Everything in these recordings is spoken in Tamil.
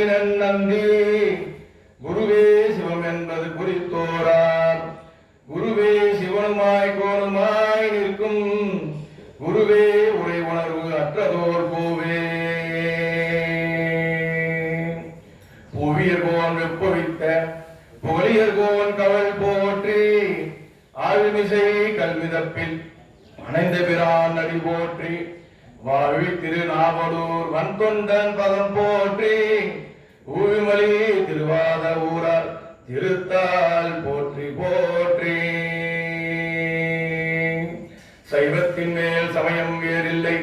கூறினன் நந்தி குருவே சிவம் என்பது குறித்தோரார் குருவே சிவனுமாய் கோணுமாய் நிற்கும் குருவே உரை உணர்வு அற்றதோர் பூவே புவியர்கோன் வெப்பொழித்த புகழியர்கோன் கவல் போற்றி ஆழ்மிசை கல்விதப்பில் அணைந்த பிரான் அடி போற்றி வாழ்வி திருநாவலூர் வன்தொண்டன் பதம் போற்றி ஊவிமலி திருவாத ஊரார் திருத்தால் போற்றி போற்றி சைவத்தின் மேல் சமயம் வேறில்லை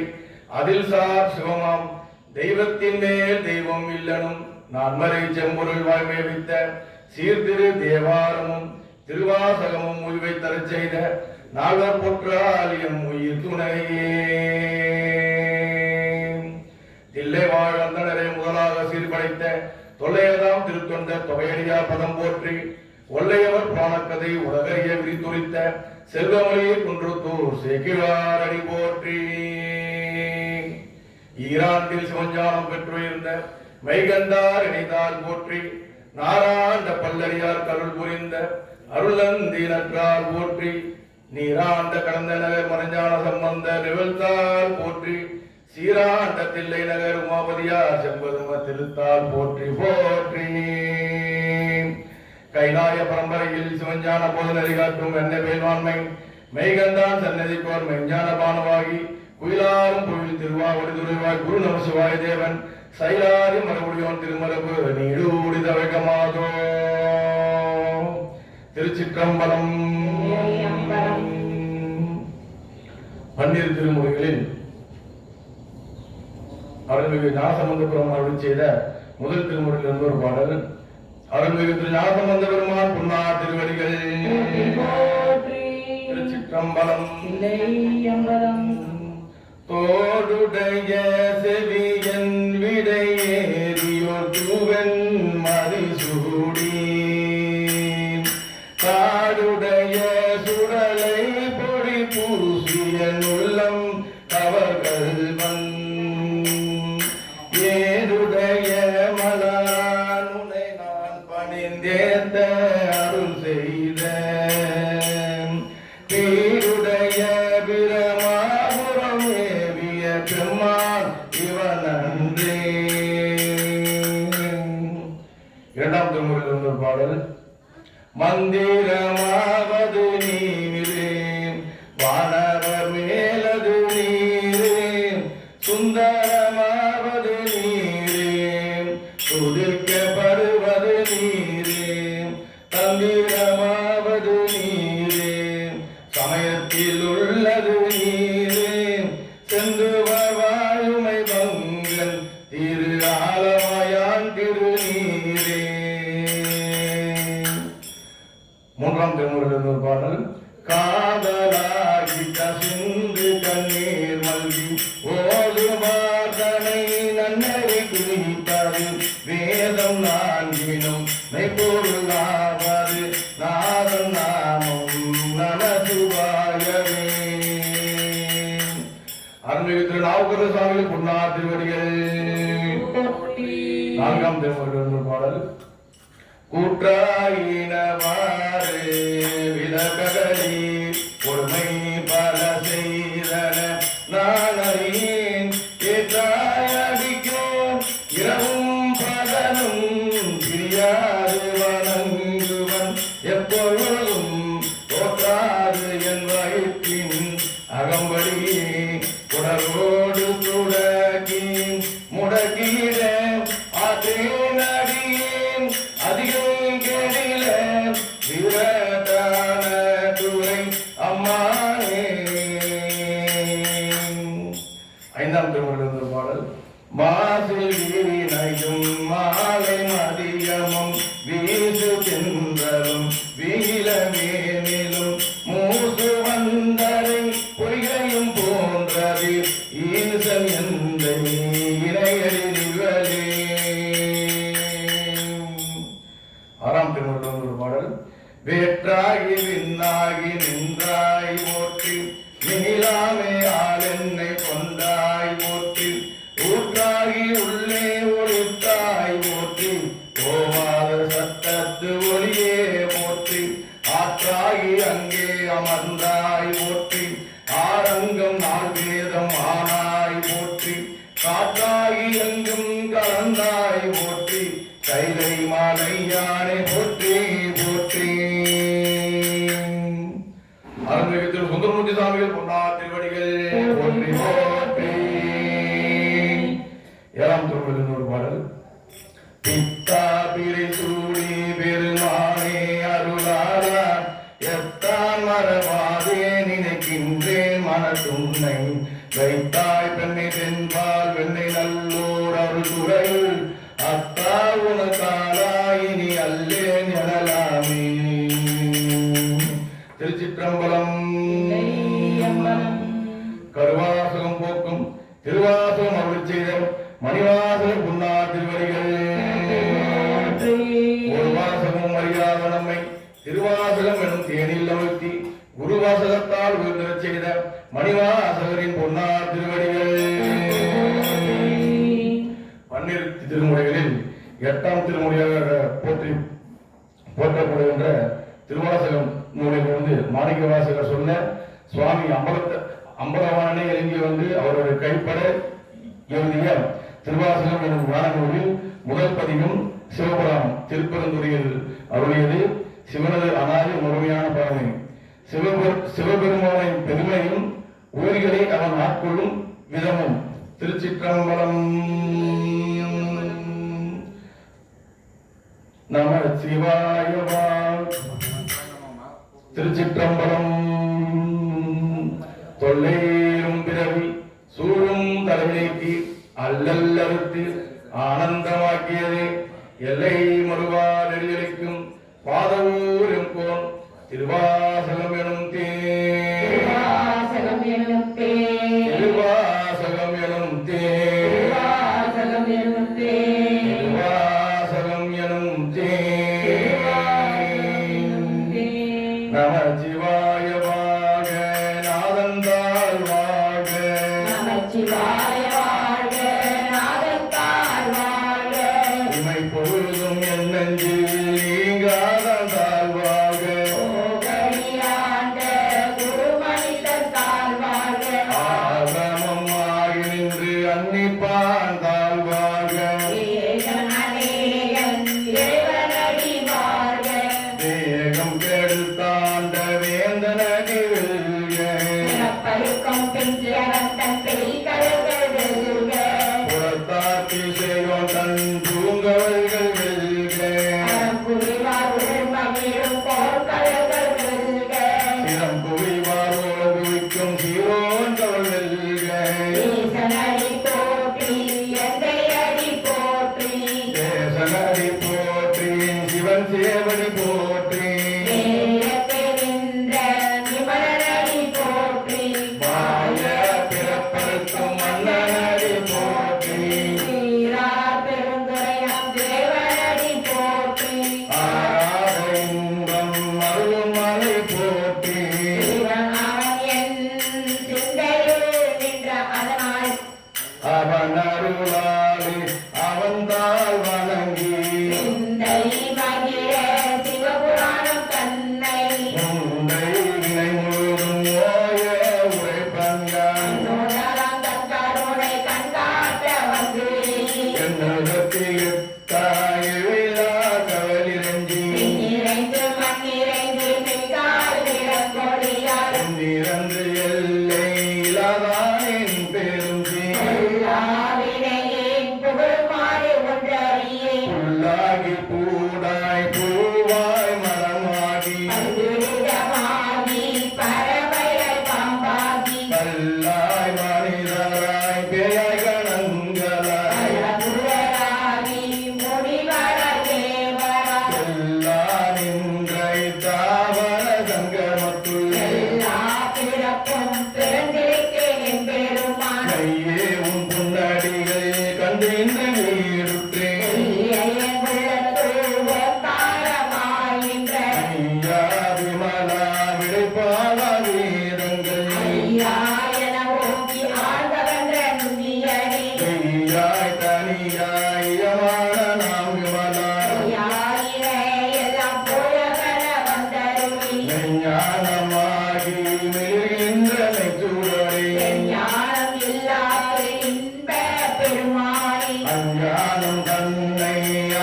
அதில் சார் சிவமாம் தெய்வத்தின் மேல் தெய்வம் இல்லனும் நான்மறை செம்பொருள் வாய்மை வைத்த சீர்திரு தேவாரமும் திருவாசகமும் உய்வை தரச் செய்த நால்வர் பொற்றாலியம் உயிர் துணையே தில்லை வாழ் அந்தனரை முதலாக சீர்படைத்த தொல்லையதாம் திருத்தொண்ட தொகையடியார் பதம் போற்றி ஒல்லையவர் புராணக்கதை உலகைய விரித்துரைத்த செல்வமொழி குன்றுத்தூர் சேக்கிழார் அடி போற்றி ஈராண்டில் சிவஞானம் பெற்றுயர்ந்த மைகண்டார் இணைந்தால் போற்றி நாராண்ட பல்லறியார் கருள் புரிந்த அருளந்தீனற்றால் போற்றி நீராண்ட கடந்த நகர் மறைஞான சம்பந்த நிகழ்த்தால் போற்றி சீராண்ட தில்லை நகர் உமாபதியார் செம்பதும திருத்தால் போற்றி போற்றி கைலாய பரம்பரையில் சிவஞான போதனை காட்டும் என்ன வேள்வாண்மை மெய்கண்டான் சன்னதிக்கோர் மெஞ்ஞான பானவாகி குயிலாரும் கோவில் திருவாவடி துறைவாய் குரு நம சிவாய தேவன் சைலாதி மரபுடியோன் திருமரபு நீடூடி தவகமாதோ திருச்சிற்றம்பலம். பன்னிரு திருமுறைகளில் அருள்மிகு ஞானசம்பந்த பெருமான் அருள் செய்த முதல் திருமுறையில் இருந்து ஒரு பாடல். அருள்மிகு திரு ஞானசம்பந்த பெருமான் புன்னார் திருவடிகள் திருச்சிற்றம்பலம். தோடுடைய செவியன் விடையேறியோர் தூவன் மதிசூடி காடுடைய சுடலை பொடி பூசியன் உள்ளம் கவர்கள் ஏடுடைய மலானுனை நான் பணிந்தேத்த அருள் செய்த பீடுடைய பிரமாபுரம் ஏவிய பெருமான் இவனன்றே. இரண்டாம் திருமுறையில் இருந்த பாடல். மந்திரமாவது நீரே வானவர் மேலது நீரே சுந்தரமாவது நீரே துடிக்கப்படுவது நீரே தந்திரமாவது நீரே சமயத்தில் உள்ளது நீரே செந்துவர் வாயுமை பங்கன் திரு ஆலமாயான் திருநீரே. மூன்றாம் திருமுறையில் ஒரு பாடல். காதலாகி கசிந்து கண்ணீர் மல்கி ஓதுவார்தனை நன்னறி குளிப்பது வேதம் நான்கினும் மெய்பொருளாவது நாதம் நாமம் நமசிவாயவே. அருள்மிகு திரு நாவுக்கர சுவாமி புன்னார் திருவடிகள். நான்காம் திருமுறையில் ஒரு பாடல். கூற்றாயினவாறு விலகலி பொறுமை பல செய்தன நான் அறியேன் ஏற்றாயடிக்கும் இரவும் பகலும் பிரியாது வணங்குவன் எப்பொழுதும் தோற்றாது என் வயிற்றின் அகம்படி உடலோடு துடக்கி முடக்கிட ஆற்றேன் அடியேன் அதிகம் கேடில விரட்டான ஓவாத சத்தத்து ஒளியே போற்றி ஆற்றாகி அங்கே அமர்ந்தாய் போற்றி ஆரங்கம் நாள் வேதம் ஆனாய் போற்றி காற்றாகி எங்கும் கலந்தாய் போற்றி கைலை மாலை யானை போற்றி போற்றி. அருள்மிகு சுந்தரமூர்த்தி சுவாமிகள் பொன்னார் திருவடிகள் போற்றி போற்றி. ஏழாம் திருவள்ளுவர் ஒரு பாடல். பித்தா பிறை சூடி பெருமானே அருளாரா எத்தான் மரபாதே நினைக்கின்றேன் மனத்துன்னை வைத்தாய் பெண்ணை தென்பால் வெண்ணை நல்லோர் அருள்துறையுள் அத்தா உனக்காலாயினி அல்லேன் எனலாமே. திருச்சிற்றம்பலம். கருவாசகம் போக்கும் திருவாசகம் அருள் செய்த மணிவாசகம் புன்னார் திருவடிகள். ஒரு வாசகம் அறியாத நம்மை திருவாசகம் எனும் தேனில் அமர்த்தி குருவாசகத்தால் உயர்ந்தரச் செய்த மணிவாசகரின் பொன்னார் திருவடிகள். பன்னிரு திருமுறைகளில் 8ஆம் திருமுறையாக போற்றப்படுகின்ற திருவாசகம் நூலிலிருந்து மாணிக்க வாசகர் சொன்ன சுவாமி அம்பலவானே இறங்கி வந்து அவருடைய கைப்பட எழுதிய திருவாசகம் எனும் ஞான நூலில் முதல் பதிகம் சிவபுராணம் திருப்பெருந்துறையில் அருளியது. சிவனது அனாதி முழுமையான பழமை சிவபெருமானின் பெருமையும் உயிர்களை அவன் ஆட்கொள்ளும் விதமும். திருச்சிற்றம்பலம். நம சிவாய. திருச்சிற்றம்பலம். தொல்லையும் பிறவி சூழும் தலைநீக்கி அல்லல் அறுத்து ஆனந்தமாக்கியதே எல்லை மறுவா நெறியளிக்கும் பாதவூரும் கோன் திருவாசகம் எனும் திருவாசகம் எனும் திருவாசகம் எனும் திருவாசகம் எனும் திருவாசகம் எனும் நம சிவாய வாழ்க நாதந்தாள் வாழ்க. நம சிவாய வாழ்க நாதந்தாள் வாழ்க. இமை பொழுதும் என் நெஞ்சில் நீங்காதந்தாள் வாழ்க. ஓகடியாண்ட குருமனிதன் தாழ் வாழ்க. ஆகமம் ஆகி நின்று அன்னிப்பான் தாழ் வாழ்க. ஏகன் அநேகன் இறைவனடி வாழ்க. தேகம் கெடுத்தாண்ட வேந்தனடி வெல்க. பிறப்பருக்கும் பிஞ்சரன் தன் பெய்கடல்கள் வெல்க. புறத்தாக்கி செய்வோன் தன் தூங்கவர்கள் வெல்க. புரிவார் உள்மகிழும் போர்க்கடல்கள் வெல்க. சிரம் புவிவார் உலகுவிக்கும் சீரோன்கள் வெல்க. ஈசனடி போற்றி எந்தை அடி போற்றி. தேசனடி போற்றி சிவன் சேவடி போற்றி. நேயத்தை நின்ற நிமலனடி போற்றி. வாய பிறப்பருக்கும் மன்னனடி போற்றி. சீரார் பெருந்துரையாம் தேவனடி போற்றி. ஆராத இன்பம் அருளும் மலை போற்றி. இவன் அவன் என் சிந்தையில் நின்ற அதனால் அவன் அருளாலே அவன் தாழ் வணங்கி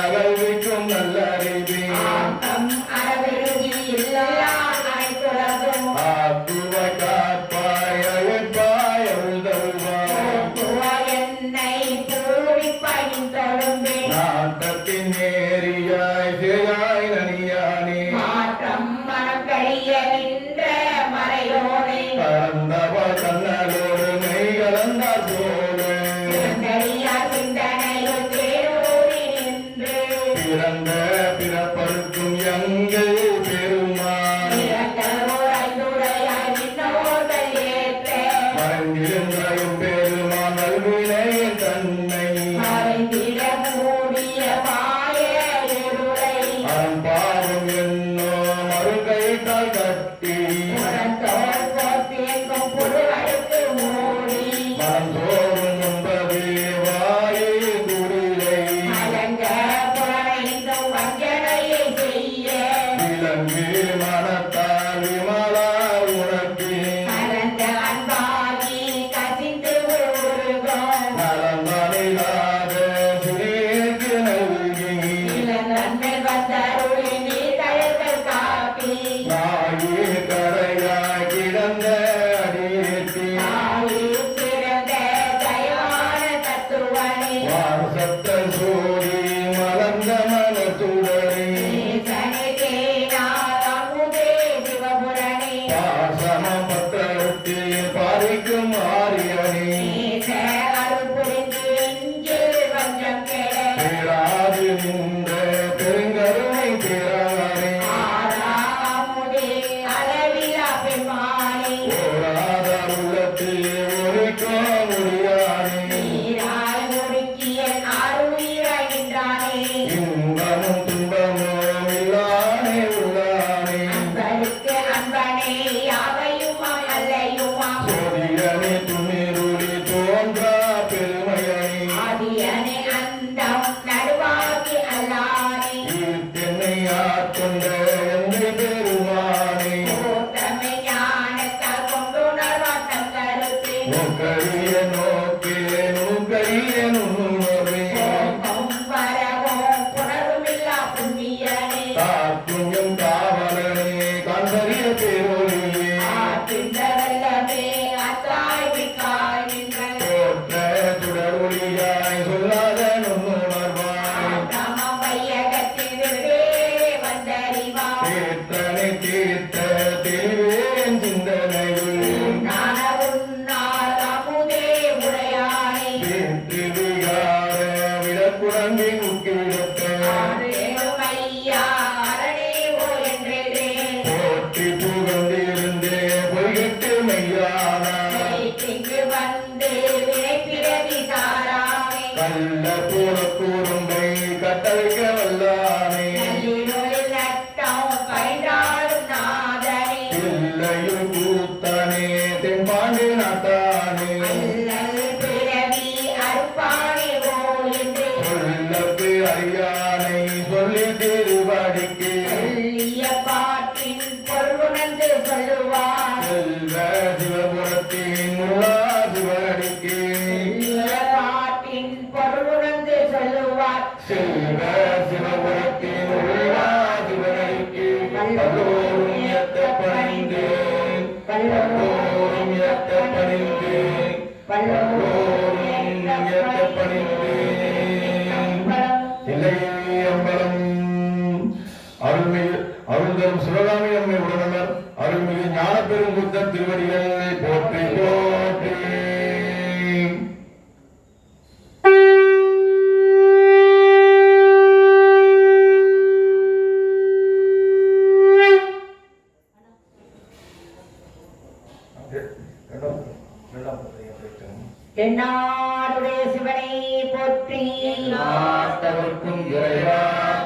கல்விக்கும் நல்லறிவே ஆக்கம் அறவெழுதி எல்லாம் அனைத்துலகும் ஆக்குவாய் காப்பாய் அழைப்பாய் அருள் தருவாய் என்னை பூரிப்பாயின் தொழும்பே நாட்டத்தின் நேரியாய் சேயாய் நனியானே மாற்றம் மனம் கழிய நின்ற மறையோனே கலந்தவள் கண்ணலோடு மெய் கலந்தார் போல சிந்தனையார் சிந்தனையில் தேரூரி நின்று பிறந்த பிறப்பருக்கும் எங்கள் பெருமான் இறந்தோர் ஐந்துரையாய் நின்னோர்கள் ஏற்ற மறைந்திருந்தாயும் பெருமான் நல்வினையின் தன்னை மறைந்திட மூடிய மாய இருளை அறம்பாவம் என்னோ மறுகைத்தால் கட்டி புறத்தோர் போற்றியங்கும் புழுவழுக்கு மூடி மனம் தோறும் உண்பதே வாயே குடிலை அலங்க புலனைந்தும் வஞ்சனையை செய்ய விலங்கு மனத்தால் விமலா உனக்கு கலந்த அன்பாகி கசிந்து உருகும் நலமணிலாத சிறியேற்கு நல்கி இளநன்மை வந்தருளி நீ கழல்கள் காப்பி நாயே கரையாய் கிடந்த அடியேற்றி தாயில் சிறந்த தயவான தத்துவனே வாசத்த சோதி மலர்ந்த மனத்துடனே ஈசனுக்கே நான் அமுதே சிவபுரணே பாசமம் பற்றறுத்து பாரிக்கும் ஆரியனே ஈச அருள் புரிந்து நெஞ்சில் வஞ்சம் கெட பேராது நின்ற பெருங்கருணை பேரானே ஆறாமுதே அளவிலா பெருமானே ஓராத உள்ளத்தில் ஒழிக்க முடியானே நீராய் முறுக்கிய ஆறுயிராகின்றானே இன்பமும் துன்பமும் இல்லானே உள்ளானே அன்பருக்கு அன்பனே யாவையுமா அல்லையுமா சோதியனே துணிருளி தோன்றா பெருமையனே ஆதியனே அந்தம் நடுவாகி அல்லானே ஈர்த்தென்னை ஆட்கொண்ட எந்தை பெருமானே கூட்டமை ஞானத்தால் கொண்டுணர்வாட்டம் கருத்து நோக்கரிய நோக்கே நுணுக்கரிய நுண்ணுணர்வே போகும் வரவும் புணர்வுமில்லா புண்ணியனே காத்தும் காவலனே காண்பரிய பேரொழியே ஆற்றிந்த வெள்ளமே அத்தாய் விக்காய் நின்ற தோற்ற சுடர் ஒளியாய் சொல்லாத நுண்ணுணர்வாய் ஆற்றமம் வையகத்தில் வெவ்வேறு வந்தறிவாய் தேற்றனை தீர்த்த தெளிவேன் சிந்தனையில் ஞான உன்னார் அமுதே உடையானே தேற்று விகார விடக்குடங்கி முக்கிடத்த ஆரேனுமையா அரணேவோ என்றே போற்றி புகழ்ந்திருந்தே பொய்கிட்டு மெய்யானாய் இங்கு வந்து வினைப்பிறவி சாராமே கள்ள போல கூறும்பை கட்டளைக்க வல்லானே நல்லிருளில் நட்டம் பயின்றாடும் நாதனே இல்லையும் கூத்தானே தென்பாண்டி நாட்டானே அல்லல் பிறவி அறுப்பானே ஓ என்று சொல்லப்பு அறியானை சொல்லி திருவாடிக்கு சொல்லிய பாட்டின் பொருளுணர்ந்து சொல்லுவார் செல்வ சிவபுரத்தின் உள்ளா சிவடிக்கு சொல்லிய பாட்டின் பொருளுணர்ந்து சொல்லுவார் செல்வ சிவபுரத்தின் உள்ளா சிவடிக்கு பல்லோரும் ஏத்த பணிந்தேன் பல்லோரும் ஏத்த பணிந்தேன் பல்லோரும் ஏத்த பணிந்தேன் இல்லையே அம்பலம் அருள்மிகு அருள்தரும் சிவகாமி அம்மை உடனமர் அருள்மிகு ஞான பெருங்குத்த திருவடிகளை போற்றி போற்றி தென்னாடுடைய சிவனை போற்றி நாட்டவர்க்கும் இறைவா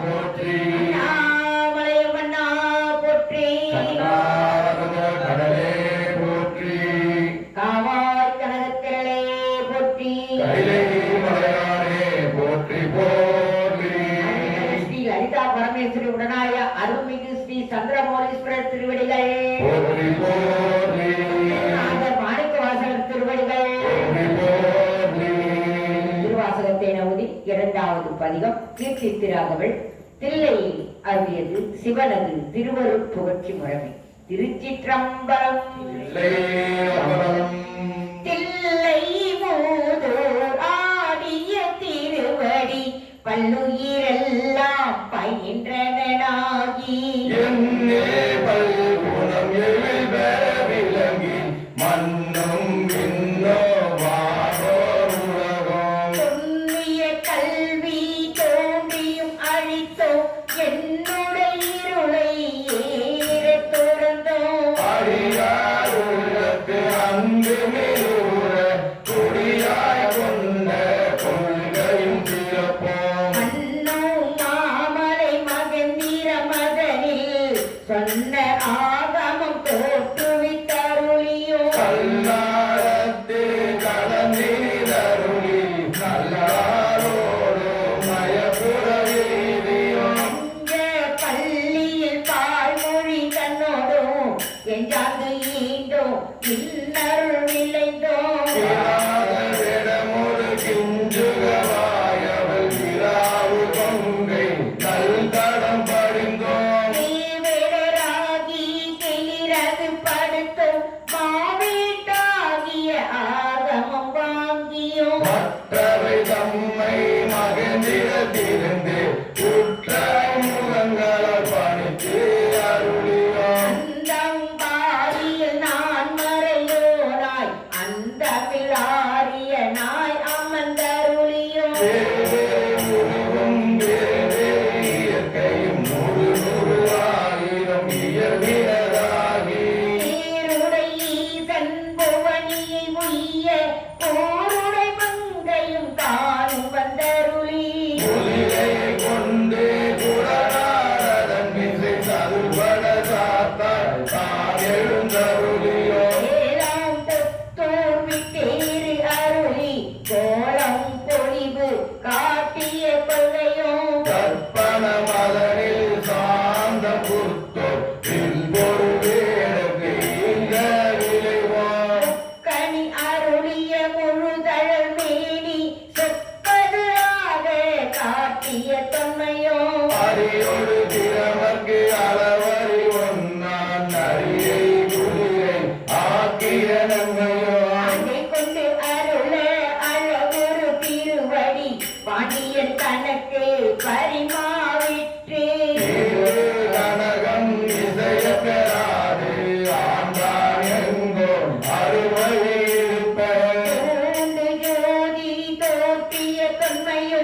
போற்றி அண்ணாமலை மன்னா போற்றி கண்ணாரகமோர் கடலே போற்றி காவாய் கனகத்திரளே போற்றி கைலை மலையானே போற்றி போற்றி ஸ்ரீ லலிதா பரமேஸ்வரி உடனாய அருள்மிகு ஸ்ரீ சந்திரமௌலீஸ்வரர் திருவடிகள் போற்றி போற்றி நாதர் மாணிக்க வாசகர் திருவடிகள் போற்றி போற்றி திருவாசகத்தை நவுதி இரண்டாவது பதிகம் கீர்த்தி திராகவள் தில்லையில் அருளியது சிவனது திருவருட் புகழ்ச்சி முறைமை. திருச்சிற்றம்பலம். தில்லை மூதோர் ஆடிய திருவடி பல்லுயிரெல்லாம் பயின்றனாகி மண்ணும் விண்ணோ வானோர் உலகம் தொன்னிய கல்வி தோன்றியும் அழித்தோ என்னுடைய இருளை ஏறத் துறந்தோம். அடியார் உள்ளத்து அன்பு மிகுற கொடியாய் கொண்ட கொள்கையும் சிறப்போம். மன்னும் மாமலை மகந்திர மதனில் சொன்ன ஆகமம் தோற்றுவித்தருளியோ கல்லாரத்து கலந்திருளி நல்லாரோடு மயப்புற வீதியும் அஞ்ச பள்ளியில் பால்மொழி தன்னோடும் எஞ்சாந்து ஈண்டோம் இன்னருள் விளைந்தோம். விடமொரு கிஞ்சுகவாயவள் விழாவு கொங்கை நல் தடம் படிந்தோம். நீவிடராகி கிளிரது படுத்தோம் மாவீட்டாகிய ஆகமம் வாங்கியோம். மற்றவை தம்மை மகந்திரத்திருந்து உற்ற முகங்களால் பணித்து அருளியோம். அந்தம்பாரியில் நான் மறையோனாய் அந்தமிழாரிய நாய் அமர்ந்தருளியோம். உருவும் இயற்கையும் நூறு நூறு ஆயிரம் இயல்பினதாகி நீருடை ஈசன் புவனியை உய்ய போருடை மங்கையும் தானும் வந்தருளி ஒலியை கொண்டு குடநாதன் மிசை சதுர்பட சாத்தால் தான் எழுந்தருளியோ ஏழாம் புத்தூர் விட்டேறு அருளி கோலம் பொழிவு காட்டிய கொள்கையும் கற்பன மலரில் சாந்த புத்தோ பின்பொரு வேடக்கு இந்த விளைவோம். கனி அருளிய முழுதழல் மேனி சொற்பது ஆக காட்டிய தொன்மையோ அரியோடு திறமக்கு அளவறி ஒன்னான் அரியை குளிரை ஆக்கிய நன்மையோ அதை கொண்டு அருள அழகுரு திருவடி பாண்டியன் தனக்கு பரிமாவிற்று கனகம் இசைய பெறாது ஆண்டான் எங்கோ அருமை இருப்பேன். பூண்டு ஜோதி தோற்றிய தொன்மையோ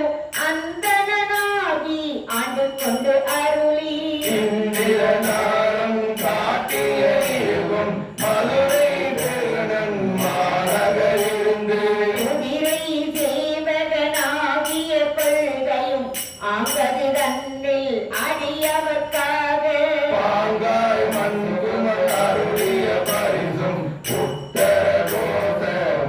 அந்தனாகி ஆண்டு கொண்டு அருளி இந்திரநாதம் காட்டிய யுகம் மதுரை பெருநன் மாநகரிருந்து குதிரை சேவகனாகிய கொள்கையும் ஆங்கது தன்னில் அடியவர்க்காக பாங்காய் மண்குமர் அருளிய பரிசும் உத்தர கோச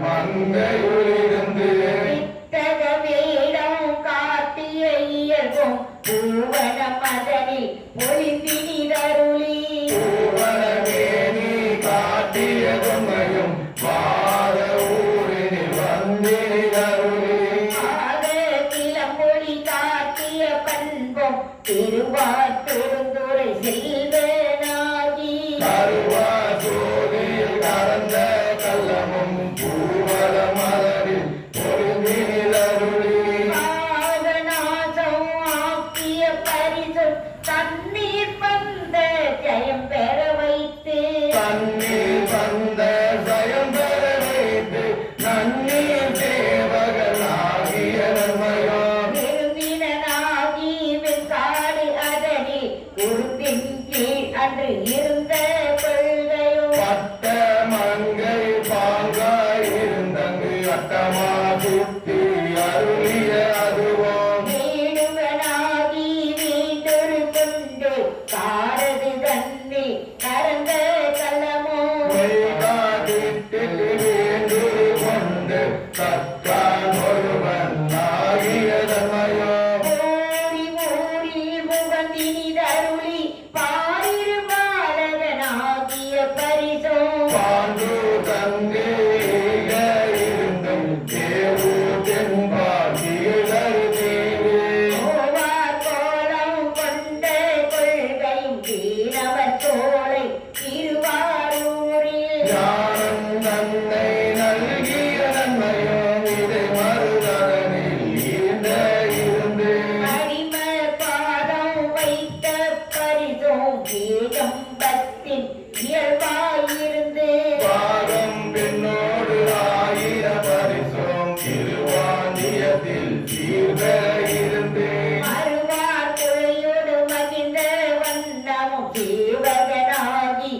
மங்கையுளிருந்து வித்தக வேடம் காட்டிய இயல்பும் பூவன மதனில் பொழிந்தினிதருளி பூவனமேனி காட்டிய தொன்மையும் வாத ஊரினில் வந்திருளி ஆக கிளம்பொழி காட்டிய பண்பும் திருவாட்டெருந்துரை செல்வனாகி கருவா சோதியில் கறந்த கள்ளமும் பூவல மலரில் பொருந்தினிலருளி பாவநாசம் ஆக்கிய பரிசு தண்ணீர் பந்த ஜெயம் பெற வைத்து தண்ணீர் வந்த சயம் பெற வைத்து நன்னீர் சேவகனாகிய நன்மையோ விருந்தினனாகி வெண்காடு அதனில் உருத்தின் கீழ் அன்று இருந்த கொள்கையோ பட்ட மங்கை பாங்காய் இருந்தங்கு அட்டமா சுத்தி அருளிய அதுவோம் வீடுவனாகி வீண்டொரு கொண்டு காரது தன்னில் கரந்த கலமோ காட்டிட்டு வேண்டு கொண்டு தற்கான் ஒருவன் ஆகிய தன்மையோ ஊரி ஊரில் முகந்தினிதருளி பாரிரு பாலகனாகிய பரிசோ பாண்டு தங்கே இருந்தும் தேவு தென்பாகிய தீவே ஓவா பரிசோம் ஏகம்பத்தின் இயல்பாயிருந்து பாகம் பெண்ணோடு ஆயிர பரிசோம் திருவாந்தியத்தில் சீர்பெயிருந்து மறுவார் துளையோடு மகிழ்ந்த வண்ணமும் தேவகனாகி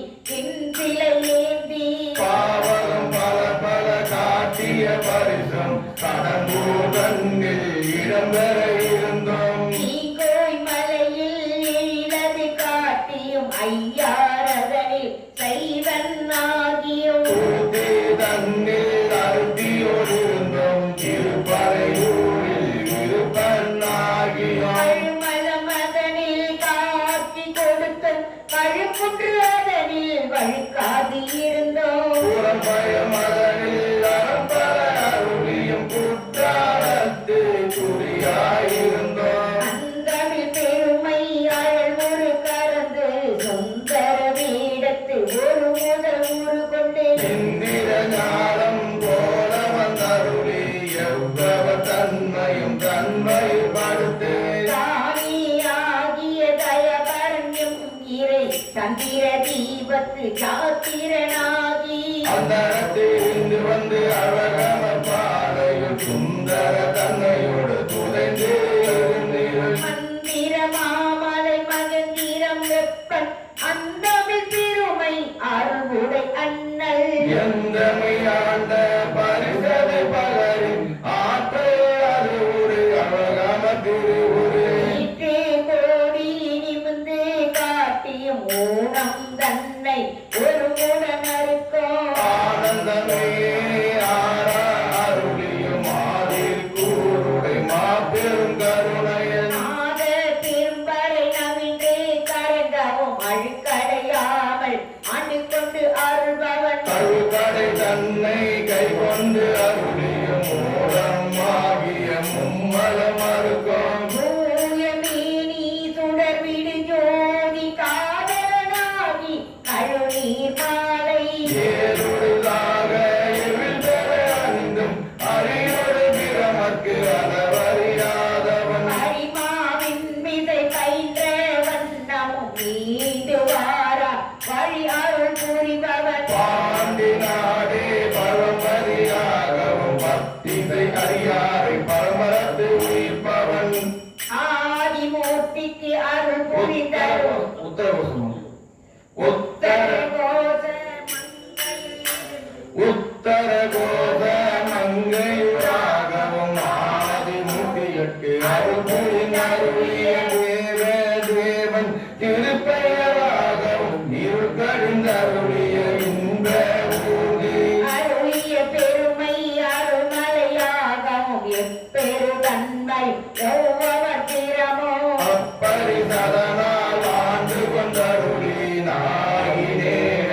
சிலை ஏந்தி பாவகம் பல பல காட்டிய பரிசம் கடம்பூதன்னில் இடம்பெற இருந்தோம் நீகோய் மலையில் எழிலது காட்டியும் ஐயாரதனில் சைவன்னாகியும் பூர்த்தி தன்னில் அருத்தியோடு இருந்தோம் திருப்பறையூரில் இருப்பன்னாகியோம் கழுமலமதனில் காட்சி கொடுத்தும் கழுப்புற்று அதனில் வழுக்காது இருந்தோம் புறம்பயமதனில் அறம்பல அருளியும் குற்றாலத்து குடியாயிருந்தோம் அந்தமிழ் பெருமை அழல் கறந்து சுந்தர வீடத்து ஒரு முதல் ஊரு கொண்டு இந்திர ஞானம் போல வந்தருளி எவ்வளவு தன்மையும் தன்மைப்படுத்து தானியாகிய தயபரண்யம் இறை சந்திர தீபத்து சாத்திரனாகி அந்தரத்திலிருந்து வந்து அழகம பாதையில் சுந்தர தன்மையோடு துளைந்து இருந்தீர்கள் மந்திர மாமலை மகந்திரம் வெப்பன் அந்தமிழ் பெருமை அருவுடை அண்ணல் எந்தமையாண்ட பரிசதை பலரின் ஆற்றல் அறிவுரை அழகம திருவுரை நீற்றே கோடி நிமிர்ந்து காட்டியும் ஊனம் தன்னை ஒரு முரணருக்கும் ஆனந்தமே ஆரா அருளியும் ஆதிர் கூருடை மாபெரும் கருணையன் நாத பெரும்பறை நவின்றே கரங்கவும் அழுக்கடையாமல் ஆண்டு கொண்டு அருள்பவன் கழுக்கடை தன்னை கை கொண்டு அருளியும் மூலம் ஆகிய மும்மலம் அறுக்கும் தூயமேனி சுடர்விடு ஜோதி காதலனாகி கழுநீர் மாலை ஏருளாக எவில் பெற அணிந்தும் அறியொரு பிரமக்கு அளவறியாதவன் அரிமாவின் மிதை பயின்ற வண்ணமும் மீண்டு வாரா வழி அருள் புரிபவன் பாண்டி நாடே பரம்பரியாகவும் பக்திசை அறியாரை பரமரத்து உயிர்ப்பவன் ஆதிமூர்த்திக்கு அருள் புரிந்தரும் உத்தரவசம் உத்தர உத்தர கோத மங்கையுராகவும் ஆதிமுகியற்கு அருள்புரிந்த அருளிய தேவ தேவன் திருப்பெயராகவும் இருள் கடிந்த அருளிய இன்ப ஊதி அருளிய பெருமை அருள்மலையாகவும் எப்பெரு தன்மை எவ்வவர் திறமோ அப்பரி சதனால் ஆண்டு கொண்டருளி நாயினேன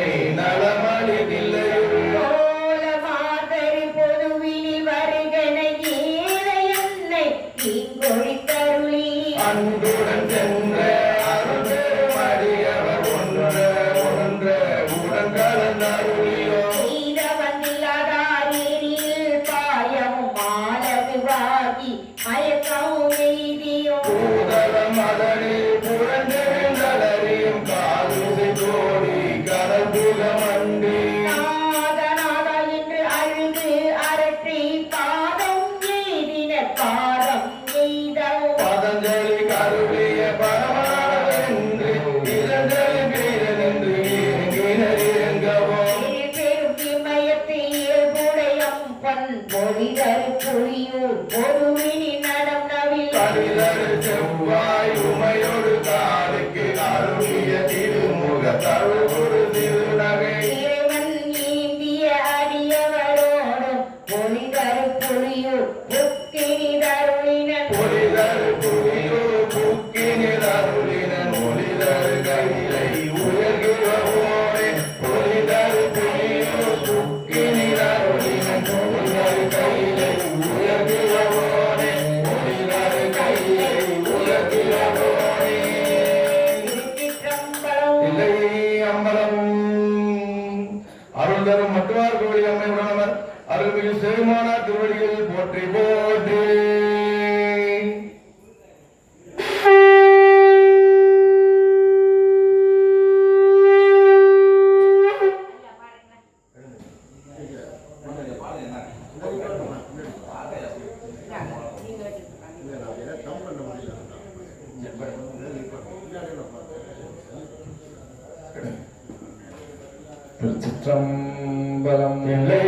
திருச்சிற்றம்பலம். இல்லை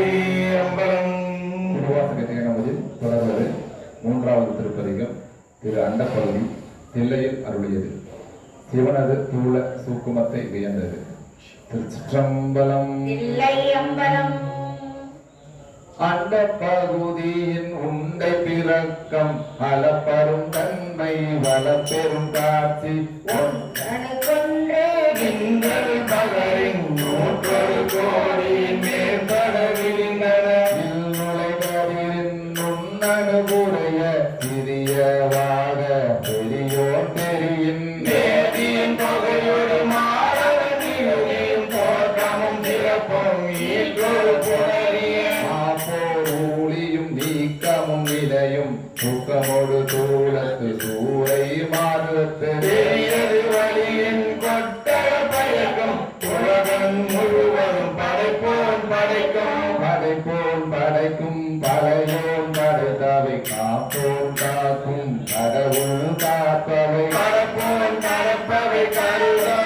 அம்பலம். திருவாசகத்தை நமதில் தொடர்வது மூன்றாவது திருப்பதிகம். திரு அண்டப்பகுதி தில்லையில் அருளியது. சிவனது தூள சூக்குமத்தை வியந்தது. திருச்சிற்றம்பலம். இல்லை அம்பலம். அண்ட பகுதியின் உண்டை பிறக்கம் அளப்பெரும் தன்மை வளப்பெரும் காட்சி ஒன்றே நீங்கள் மகரின் 100 கோடி மேற்பட விழிந்தன. நுழைகளின் நுண்ணனுபுடைய சிறியவாக பெரியோர் தெரியின் வேதியின் தொகையோடு மாறவனின் தோற்றமும் சிறப்பும் ஈற்றொரு புணரிய ஊழியும் நீக்கமும் நிலையும் தூக்கமோடு தூளத்து சூறை மாறுவத்து பெரியது வழியின் கொட்ட பயக்கும் உலகம் முழுவதும் படைப்போன் படைக்கும் படைப்போன் படைக்கும் படையோன் படைத்தவை காப்போன் காக்கும் கடவுள் காப்பவை படைப்போன் படைப்பவை கருதா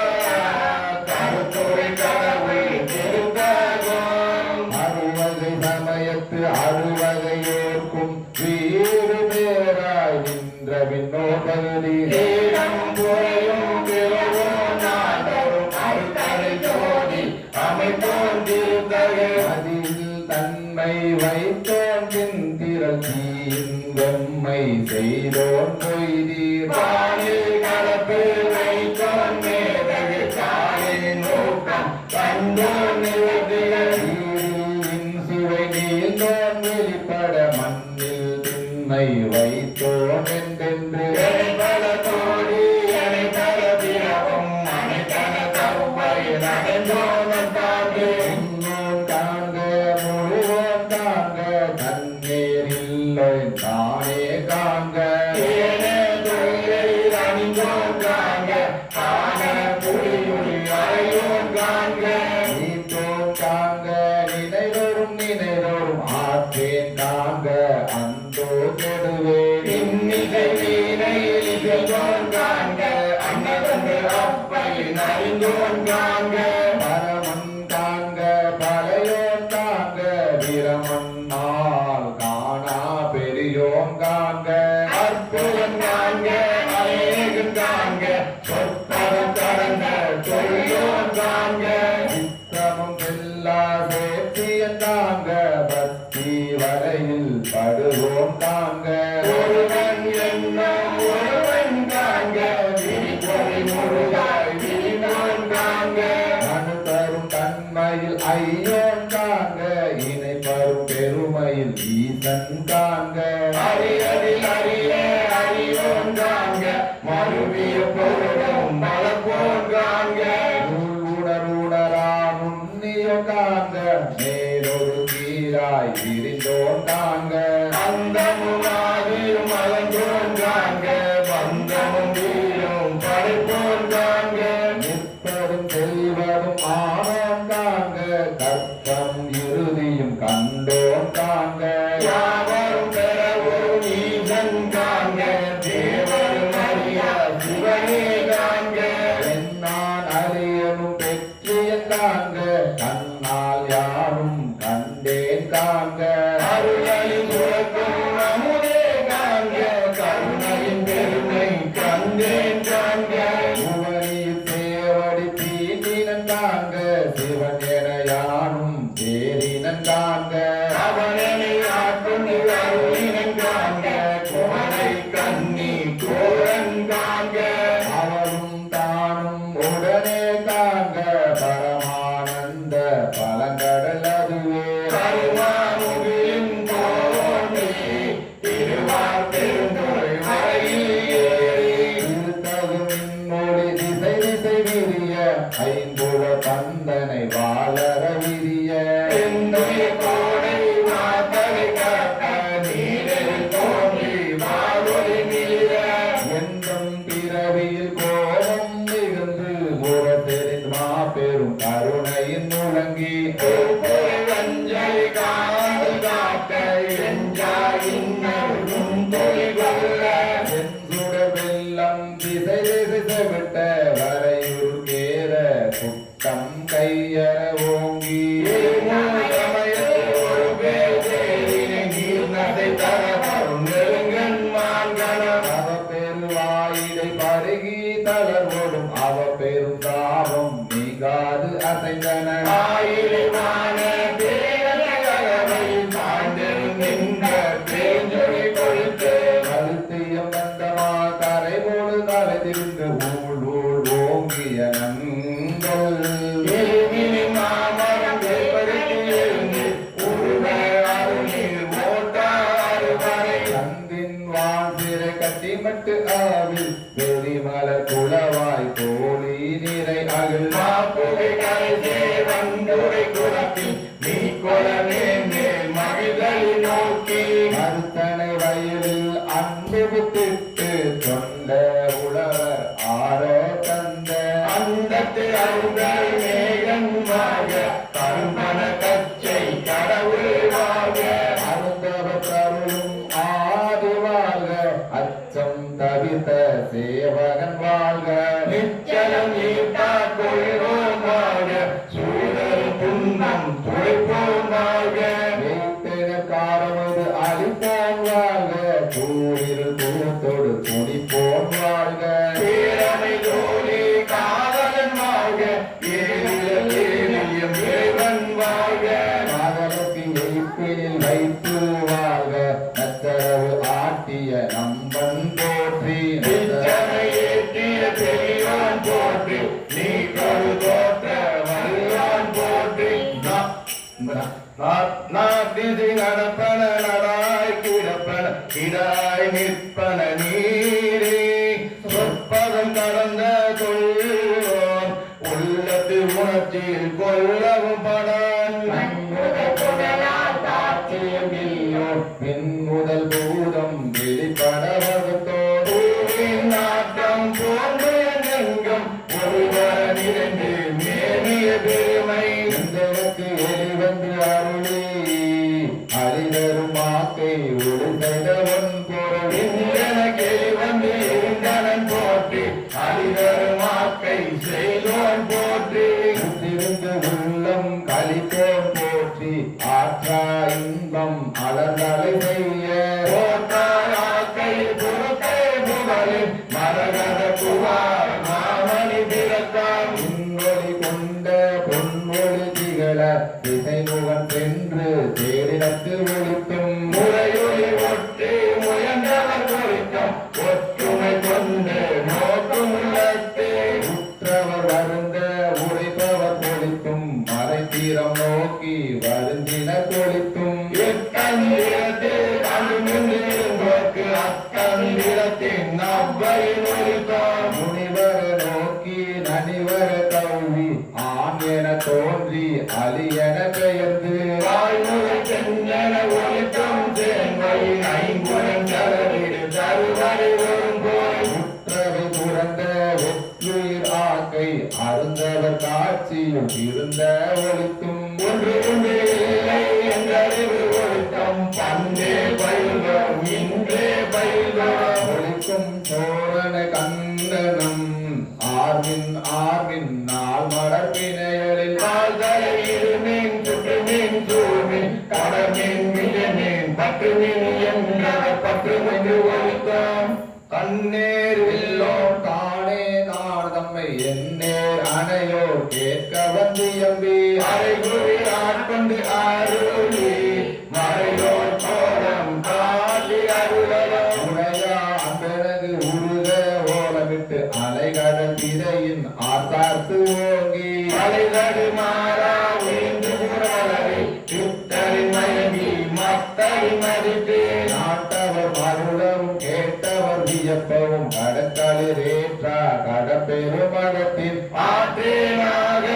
கருத்துரை கடவுள் திருத்தகும் அறுவகை சமயத்து அறுவகையோர்க்கும் வீடு பேராய் நின்ற விண்ணோதகதி தீரம் புறையும் பிறவும் நாடரும் அருத்தரை ஜோதி அமைப்போன் திருத்தகு அதில் தன்மை வைத்தோன் திரள் தீயின் வெம்மை செய்தோன் பொய்தீர் வானில் கலப்பு வைத்தோன் மேதகு காலின் நோக்கம் கண்டோன் நிறுத்திகள் சுவை நீந்தோன் வெளிப்பட மண்ணில் திண்மை வைத்தோன் என்றென்று எனைபல தோழி எனைபல பிறவும் அனைத்தன தவ்வை நடந்தோன் தாங்கு உன்னோன் காண்க முழுவோன் காண்க தன்னேர் இல்லை தானே காண்க ஏனே தொழிலை அணிந்தோன் காண்க காண புலியுள் அறையோன் காண்க நீத்தோன் காண்க நினைதோறும் ஆற்றேன் காண்க அந்தோ கெடுவேன் இன்னிசை வீணை இசையோன் காண்க அன்னதந்து அப்பை நறிந்தோன் காண்க பரமன் காண்க பழையோன் காண்க வீரமன்னால் காணா பெரியோன் காண்க அற்புதம் காண்க அநேகம் காண்க சொற்பதம் கடந்த சொல்யோன் காண்க சித்தமும் செல்லா சேத்தியன் காண்க பக்தி வரையில் படுவோன் காண்க ஒருவன் என்னும் ஒருவன் காண்க விரிபொறி முழுதாய் விரிந்தோன் காண்க மனு தரும் தன்மையில் ஐயோன் காண்க இணை பரும் பெருமையில் ஈசன் காண்க அறியதில் அறிய அறியோன் காண்க மறுவிய பொருளும் மலப்போன் காண்க உணர்வுணரா நுண்ணியோன் காண்க மேலொரு கீராய் விரிந்தோன் காண்க அந்தமும் ஆதியும் அலங்கோன் காண்க பந்தமும் வீரும் படைப்போன் காண்க நிற்பதும் செல்வதும் ஆனோன் காண்க கற்பம் இறுதியும் கண்டோன் காண்க யாவரும் பெற ஒரு ஈசன் காண்க தேவரும் அறியா சிவனே காண்க நான் அரியனும் பெற்றியன் காண்க கண்ணால் யாரும் கண்டேன் காண்க அருளின் உறக்கும் அமுதே காண்க கருணையின் பெருமை கண்டேன் காண்க புவனியில் சேவடி தீண்டினன் காண்க சிவன் என யானும் தேரினன் காண்க அவனை ஆட்கொண்டு அருளினன் காண்க குமரை கண்ணி கோரன் காண்க அவனும் தானும் உடனே காண்க பரமானந்த பழங்கடல் அதுவே கருமாமுகிலின் தோன்றி திருவார் பெருந்துறை வரையில் ஏறி திருத்தகுமின்னொளி திசை திசை விரிய ஐம்புல பந்தனை வாழற விரிய எந்துய கோடை மாத்தரை காட்ட நீரில் தோன்றி மாதொலி மிளிர என்றும் பிறவியில் கோபம் மிகுந்து முரத்தெறிந்து மாபெரும் கருணையின் முழங்கி ஒவ்வொரு வஞ்சை காது காட்ட எஞ்சாய் இன்னரும் தொழில் செஞ்சுட வெள்ளம் திசை திசை விட்ட வரையுள் கேற குட்டம் கையற அவ பெரும் தாபம் நீங்காது அசைந்தன ஆயிரமான பேரவை சாய்ந்திருந்த பேஞ்சொலி கொழுத்து கருத்தியம் வந்தமா கரைபோடு கலைதிருந்து ஊழ் ஊழ் ஓங்கிய நங்கள் ஏகினி மாமரம் வேப்பருத்தி எழுந்து உருவ அருளில் ஓட்டாறு வரை சந்தின் வாழ்சிறை கட்டிமட்டு ஆவில் வெளிமலர் குளவாய் கோழி நீரை அகில் மாப்புகை கரைசே வந்துரை குளத்தில் நீ கொலமே மேல் மகிழ்தலை நோக்கி மருத்தனை வயலில் அன்பு வித்திட்டு தொண்ட உழவர் ஆரோ தந்த அந்தத்து அருங்கள் மேகமாக கருமண கச்சை கடவுள் வாக அருந்தவர் தருளும் ஆதி வாழ்க அச்சம் தவித்த சேவகன் வாழ்க நிச்சலம் ஈட்டா கொள்வோமாக சூழல் புன்னம் துளைப்போமாக காரமது அழிப்போன் வாழ்க கூறில் கூத்தோடு துணிப்போன் வாழ்க பேரமை ஜோலி காதலன் வாழ்க ஏழில் ஏழியம் இறைவன் வாழ்க காதலுக்கு எய்ப்பினில் வைத்து வாழ்க நச்சரவு ஆட்டிய நம்பன் போற்றி நிச்சமை ஏற்றிய பெரியோன் போற்றி நீ கரு தோற்ற வல்லான் போற்றி நாட்டிசை நடப்பன நடாய் கிடப்பன கிடாய் நிற்பன நீரே சொற்பதம் கடந்த கொள்ளோன் உள்ளத்து உணர்ச்சியில் கொள்ளவும் படான் பின் முதல் பூதம் வெளிப்பட வகுத்தோடு நாட்டம் போன்ற எங்கும் ஒருவர் நிறைந்து மேனிய பெருமை எங்களுக்கு எளிவந்து அருளி அழிதரும் மாக்கை ஒளி செய்தவன் பொருள் இந்தன கேள்வந்து இருந்தனன் போற்றி அழிதரும் ஆக்கை செய்தோன் போற்றி உற்றிருந்து உள்ளம் கலிப்போன் போற்றி ஆற்றா இன்பம் அலர்தலை செய்ய போற்றார் ஆக்கை பொறுத்தே புகழில் மரகத புகார் மாமணி பிறத்தான் பொன்வொளி கொண்ட பொன்வொளி திகழ திசைமுகன் சென்று தேரிடத்து ஒழித்தும் முறையொலி ஒட்டி முயன்றவர் குறித்தம் ஒற்றுமை கொண்டு நோக்கும் உள்ளத்தே உற்றவர் வருந்த உரைப்பவர் பொழித்தும் மறைத்தீரம் நோக்கி வருந்தின பொழித்தும் எத்தந்திரத்தில் அணுமின்றிருந்தோர்க்கு அத்தந்திரத்தின் நவ்வை ஒழித்தான் முனிவர நோக்கி நனிவர கௌவி ஆண் என தோன்றி அலியன பெயர்ந்து வாய்முறை செஞ்சன ஒழித்தம் தேன்வை ஐம்புறம் தரவிடு தருவரை வரும் போய் உற்றவை துறந்த வெற்றுயிர் ஆக்கை அருந்தவர் காட்சியும் இருந்த ஒழித்தும் ஒன்று ஒன்று இல்லை என்றறிவு ஒழுக்கம் பண்டே பயில்வோம் இன்றே பயில்வோம் ஒழிக்கும் சோழன கண்டனம் ஆர்மின் ஆர்மின் நாள் மலர்பிணையலில் கால்தலை இருமீன் சுற்றுமீன் சூழ்மீன் கடமீன் மியமீன் பற்றுமீன் என்றவர் பற்றுமென்று ஒழுக்கம் கண்ணேர் இல்லோர் தானே நாள் தம்மை எண்ணேர் அணையோர் கேட்க வந்தியம்பி அரைகுறி ஆட்கொண்டு அருளி மறையோர் கோலம் காலி அருளலம் உடையா அம்பிறகு உருக ஓலமிட்டு அலைகடல் திரையின் ஆர்த்தார்த்து ஓங்கி அலைதடு மாறா உயிர்ந்து புறவரை சுத்தரின் மயங்கி மத்தரி மதித்து நாட்டவர் மருளவும் கேட்டவர் வியப்பவும் கடற்களிரேற்றா கடப்பெருமடத்தின் ஆற்றேனாக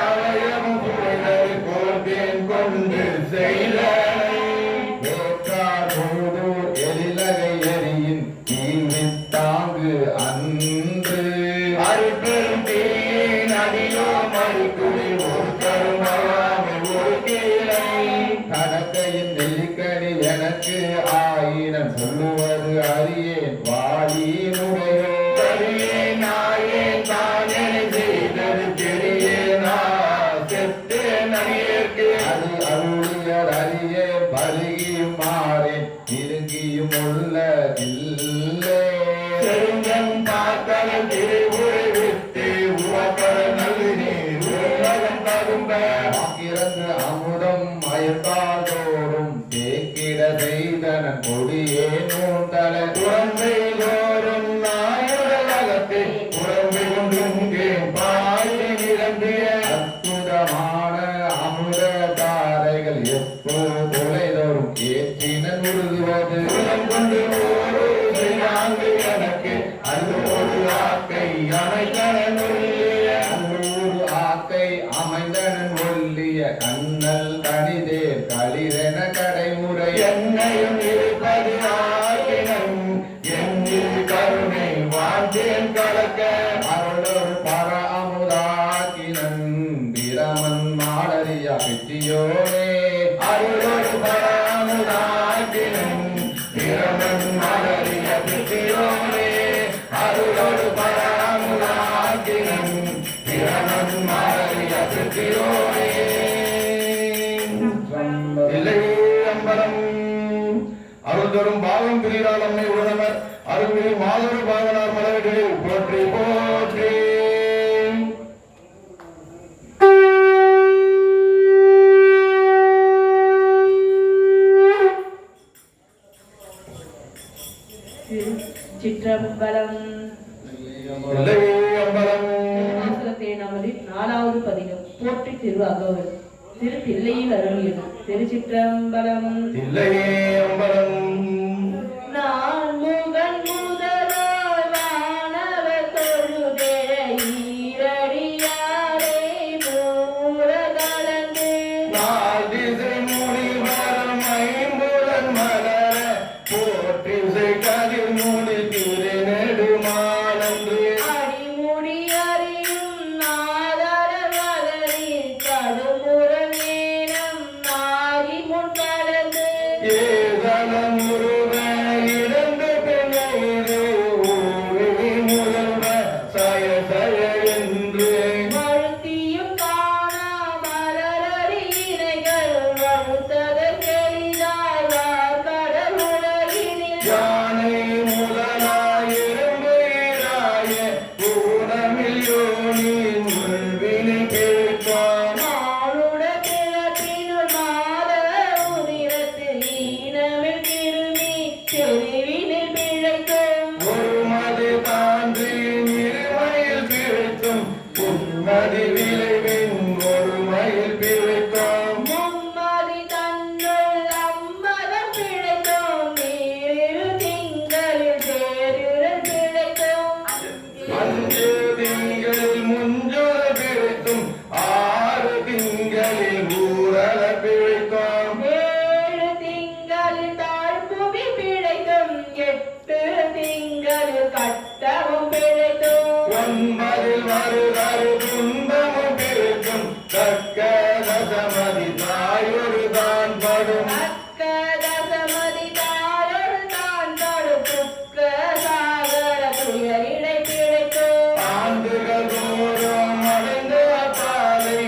அவயமும் புரிதல் கோர்த்தேன் கொண்டு செய்தனை ஏற்றார் பொழுது எழிலகை எரியின் தீவின் தாங்கு அன்று அருப்பெரும் தீயின் அடியோ மறுக்குடி ஒரு கருமலாமை ஒரு கீழை கடக்கையின் நெல்லிக்கனி எனக்கு ஆயினம் சொல்லுவது அறியேன் வாழியினுடையோ கரியே நாயே தானே செய்த அமைந்தனன் ஒல்லிய அல்லூர் ஆக்கை அமைந்தனன் ஒல்லிய கண்ணல் கனிதேர் களிரென கடைமுறை என்னையும் இருப்பது ஆகினம் என்னில் கருணை வாழ்ந்தேன் கலக்க அருளர் பர அமுதாக்கினன் பிரமன் மாடறியா பித்தியோனே அருளோடு பராமுதாக்கினும் பிரமன் மலரிய பித்தியோனே அருளோடு பராமுதாக்கினும் பிரமன் மலரிய பித்தியோனே இல்லை அம்பலம் அருள் தரும் பாவம் பிரியால் அம்மை உடனவர் அருள்மிகு மாதொரு பாகனார் மலர்களில் போற்றி போற்றி சிற்றம்பலம் இல்லை அம்பலம் திருவாசகத்தை நமது 4வது பதிகம் போற்றி திரு அகவல் திரு தில்லையில் அருளியது திருச்சிற்றம்பலம் இல்லையே அம்பலம் நான் முகன் முதலாய் வானவர் தொழுதெழ ஈரடியாரை மூல கலந்து நாள் திசை முனிவரம் ஐம்புலன் மலர போற்றிசை கதிர் முடி திருநெடுமாலன்று அடிமுடி அறியும் நாதர மலரி கடுமுற நேரம் நாரி முன் கலந்து ஏதலம் முருக இரண்டு பெண்ணெய்து ஊழி முதல்வ சய சய என்று மழுத்தியும் காணா மலரறியினைகள் வகுத்ததற் கெளிதாய் கடலுலகினில் யானை முதலாயிரம்பு ஈராய பூனமில் யோனி முன்பினை கேட்பான் நாளுட பிறப்பினுள் மாத உதிரத்து ஈனமில் கிருமி செறிவினில் பிழைக்கும் ஒரு மது தாண்டி இருமையில் பிழைத்தும் உன்னதி விளைவின் ஒரு மயில் பிழைத்தோம் மும்மதி தன்னுள் அம்மதம் பிழைக்கும் நீரிரு திங்களில் சேருடன் பிழைக்கும் அஞ்சு திங்களில் முஞ்சுர பிழைத்தும் ஆறு திங்களில் ஊரல பிழைத்தோம் ஏழு திங்களில் தாழ்புவி பிழைக்கும் எட்டு திங்களில் கட்டவும் பிழைக்கும் ஒன்பதில் வருதரு துன்பமும் பிழைத்தும் தக்க தசமதி தாயொரு தான் படும் அக்க தசமதி தாயோடு தான் தடுப்புக்க சாகர துயரிடை பிழைக்கும் ஆண்டுகள் தோறும் அடைந்த பாதை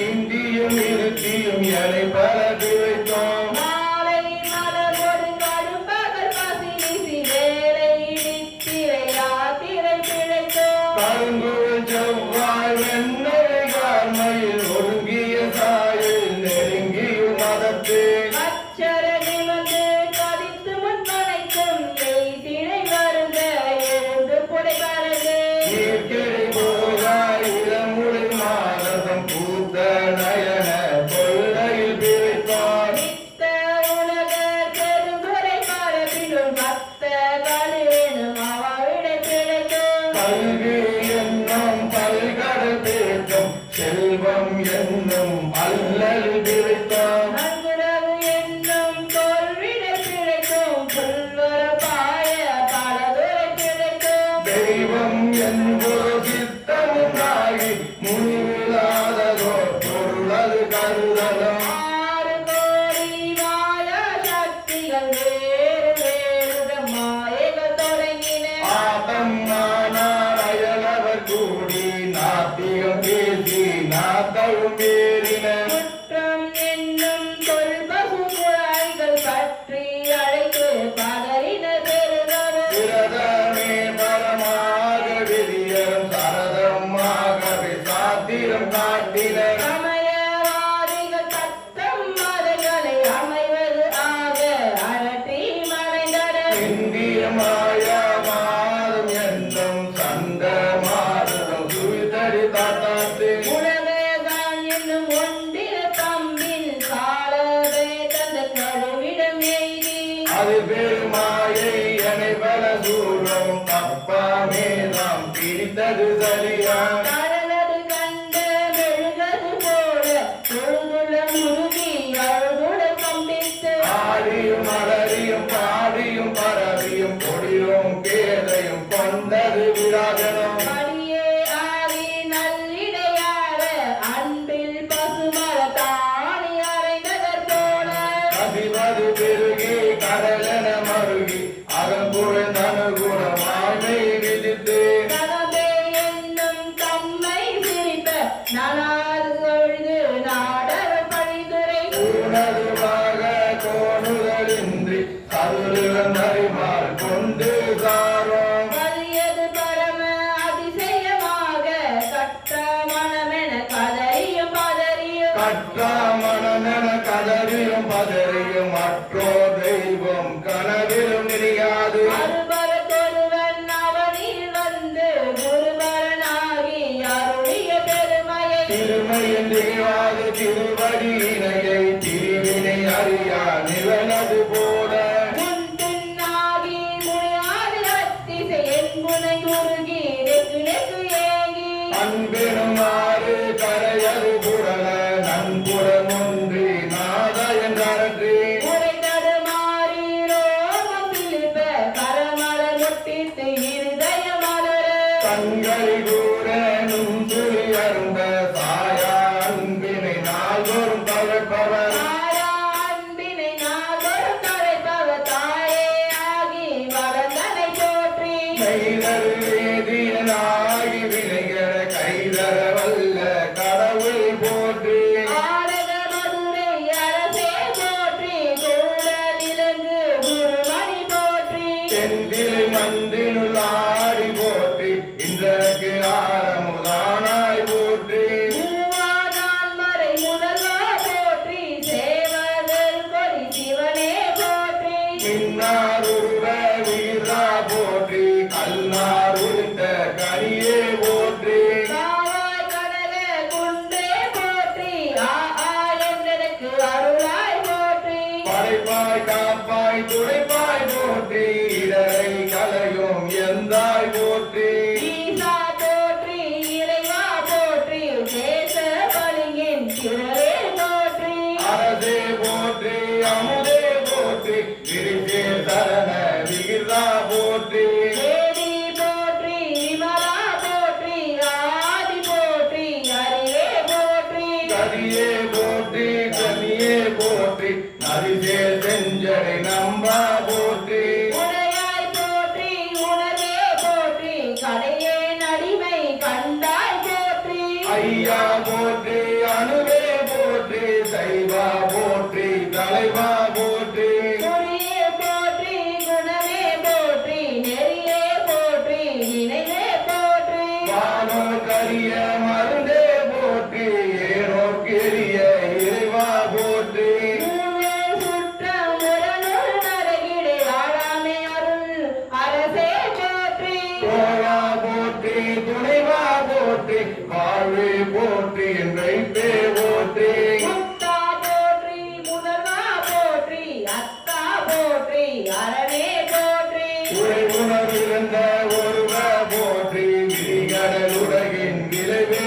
இந்தியும் இருத்தியும் எனை பல பிழைத்தோம் மாலை மலர்கொடு கடும்பகல் பசி வீசி வேலை இடித்திரை யாத்திரை பிழைக்கும் கருங்குழல் செவ்வாய் வெண்ணெய் கார்மையில் ஒருங்கிய சாயில் நெருங்கியும் மதத்து அச்சரவில் வந்து கதித்து முன் படைக்கும் எய்திரை வருக எழுந்து புடை பரகு ஈர்க்கிடை போகாய் இளமுலை மாரதம் பூத்த நயன கொள்ளையில் பிழைத்தோம் நித்த உலக பெருந்துரை பரப்பினுள் மத்த கழுவேனும் அவவிடை பிழைக்கும் கல்வி என்னும் பல்கடல் பிழைத்தோம் செல்வம் என்னும் அல்லல் பிழைத்தோம் அன்புறவு என்னும் தோல்விடை பிழைக்கும் புல்வர பாய பலதுரை பிழைக்கும் தெய்வம் என்பது சித்தமுண்டாகி முனிவில்லாததோ பொருளது கருதலும் ஆறு கோடி மாயா சக்திகள் வேறு வேறு மாயைகள் தொடங்கின ஆட்டம் நானார் அயலவர் கூடி நாட்டியம் பேசி நாத்தவும் பேரின குற்றம் என்னும் சொல்பசுகுழாய்கள் பற்றி அழைத்து பதறின பெருகவும் விரதமே பரமாக விரியரும் சரதமாகவே சாத்திரம் காட்டினர் சமயவாதிகள் தத்தம் மதங்களை அமைவது ஆக அழற்றி மறைந்தனர் இந்திய மாயா மாதம் என்னும் சந்த மாதம் சுவிதரி தாத்தாத்து உலகதான் என்னும் ஒன்றிய தம்பின் காலவே தந்த கழுவிடம் எய்தி அது பெருமாயை அனைவர சூழம் தப்பாமே நாம் பிடித்தது சரியா கடலது கண்ட மெழுகது போல தொழுதுள்ள முருகி அழுதுட கம்பித்து ஆடியும் அலறியும் பாடியும் பரவியும் பொடியும் பேதையும் கொண்டது விராஜனம் அடியே ஆடி நல்லிடையார அன்பில் பசுமர தாணி அறைந்ததற் போல கசிவது பெருகி கடலென மருகி அகங்குழந்தனுகுண மாய்மை விதித்து நகமே என்னும் தம்மை சிரித்த நனாது ஒழுது நாடர் பழிதுரை உணர்வாக தோணுதலின்றி கருளுடன் அறிவார் கொண்டு சாரோம் வலியது பரம அதிசயமாக கற்ற மனமென கதறியும் பதறியும் கற்ற மனமென கதறியும் பதறியும் மற்றோ தெய்வம் கனவிலும் நினையாது அருபரத்தொருவன் அவனில் வந்து குருபரனாகி அருளிய பெருமையை திருமையின் தெரியாது திருவடியினையை திருவினை அறியா நிவனது போல முன்பின்னாகி முனியாது அத்திசை என்புனை உருகி நெக்கு நெக்கு ஏங்கி அன்பெனுமாறு கரையது புரள நன்புறமொன்றி நாத என்றி உரை தடுமாறி ரோமம் சிலிர்ப்ப கரமலர் முட்டித்து இருதய மலர கண்களி கூற நுண்துளி அருந்த சாயா அன்பினை நாள்தோறும் தவிர்ப்பவர் தாயா அன்பினை நாள்தோறும் தழைப்பவர் தாயே ஆகி வளர்ந்தனை போற்றி கைதரு வேதியனாகி வினைகர கைதர வல்ல கடவுள் போற்றி ஆரக மதுரை அரசே போற்றி கூடலிலங்கு குருமணி போற்றி செந்தில் மந்தினுள் ஆடி போற்றி இன்றக்கு ஆரமுதானாய் போற்றி மூவாதால் மறை முதல்வா போற்றி சேவதல் கொடி சிவனே போற்றி மின்னாருருவ வீரா போற்றி கல்லார் உரித்த கனியே போற்றி காவாய் கடல குன்றே போற்றி ஆ என்றெனக்கு அருளாய் போற்றி படைப்பாய் காப்பாய் துடைப்பாய் போற்றி இடரை கலையும் எந்தாய் போற்றி ஈசா போற்றி இறைவா போற்றி தேச பலிங்கின் சிவரே போற்றி அரசே போற்றி அமுதே போற்றி விரிசே சரண விகிதா போற்றி தேவி போற்றி விமலா போற்றி ஆதி போற்றி ஹரியே போற்றி கதியே போற்றி கனியே போற்றி நரிசே செஞ்சடை நம்பா போற்றி உடையாய் போற்றி உணர்வே போற்றி கடையே நடிமை கண்டாய் போற்றி ஐயா போற்றி அணுவே போற்றி சைவா போற்றி தலைவா போற்றி குறியே போற்றி குணமே போற்றி நெறியே போற்றி நினைவே போற்றி வானோ கரிய மருந்தே போற்றி ஏனோ கெரிய இறைவா போற்றி ஊழே சுற்றம் உடனுள் நரகிடை ஆழாமே அருள் அரசே போற்றி தோழா போற்றி துணைவா போற்றி வாழ்வே போற்றி என்றைப்பே போற்றி முத்தா போற்றி முதல்வா போற்றி அத்தா போற்றி அரணே போற்றி உரை உணர்விருந்த ஒருவ போற்றி விரிகடல் உலகின் விளைவே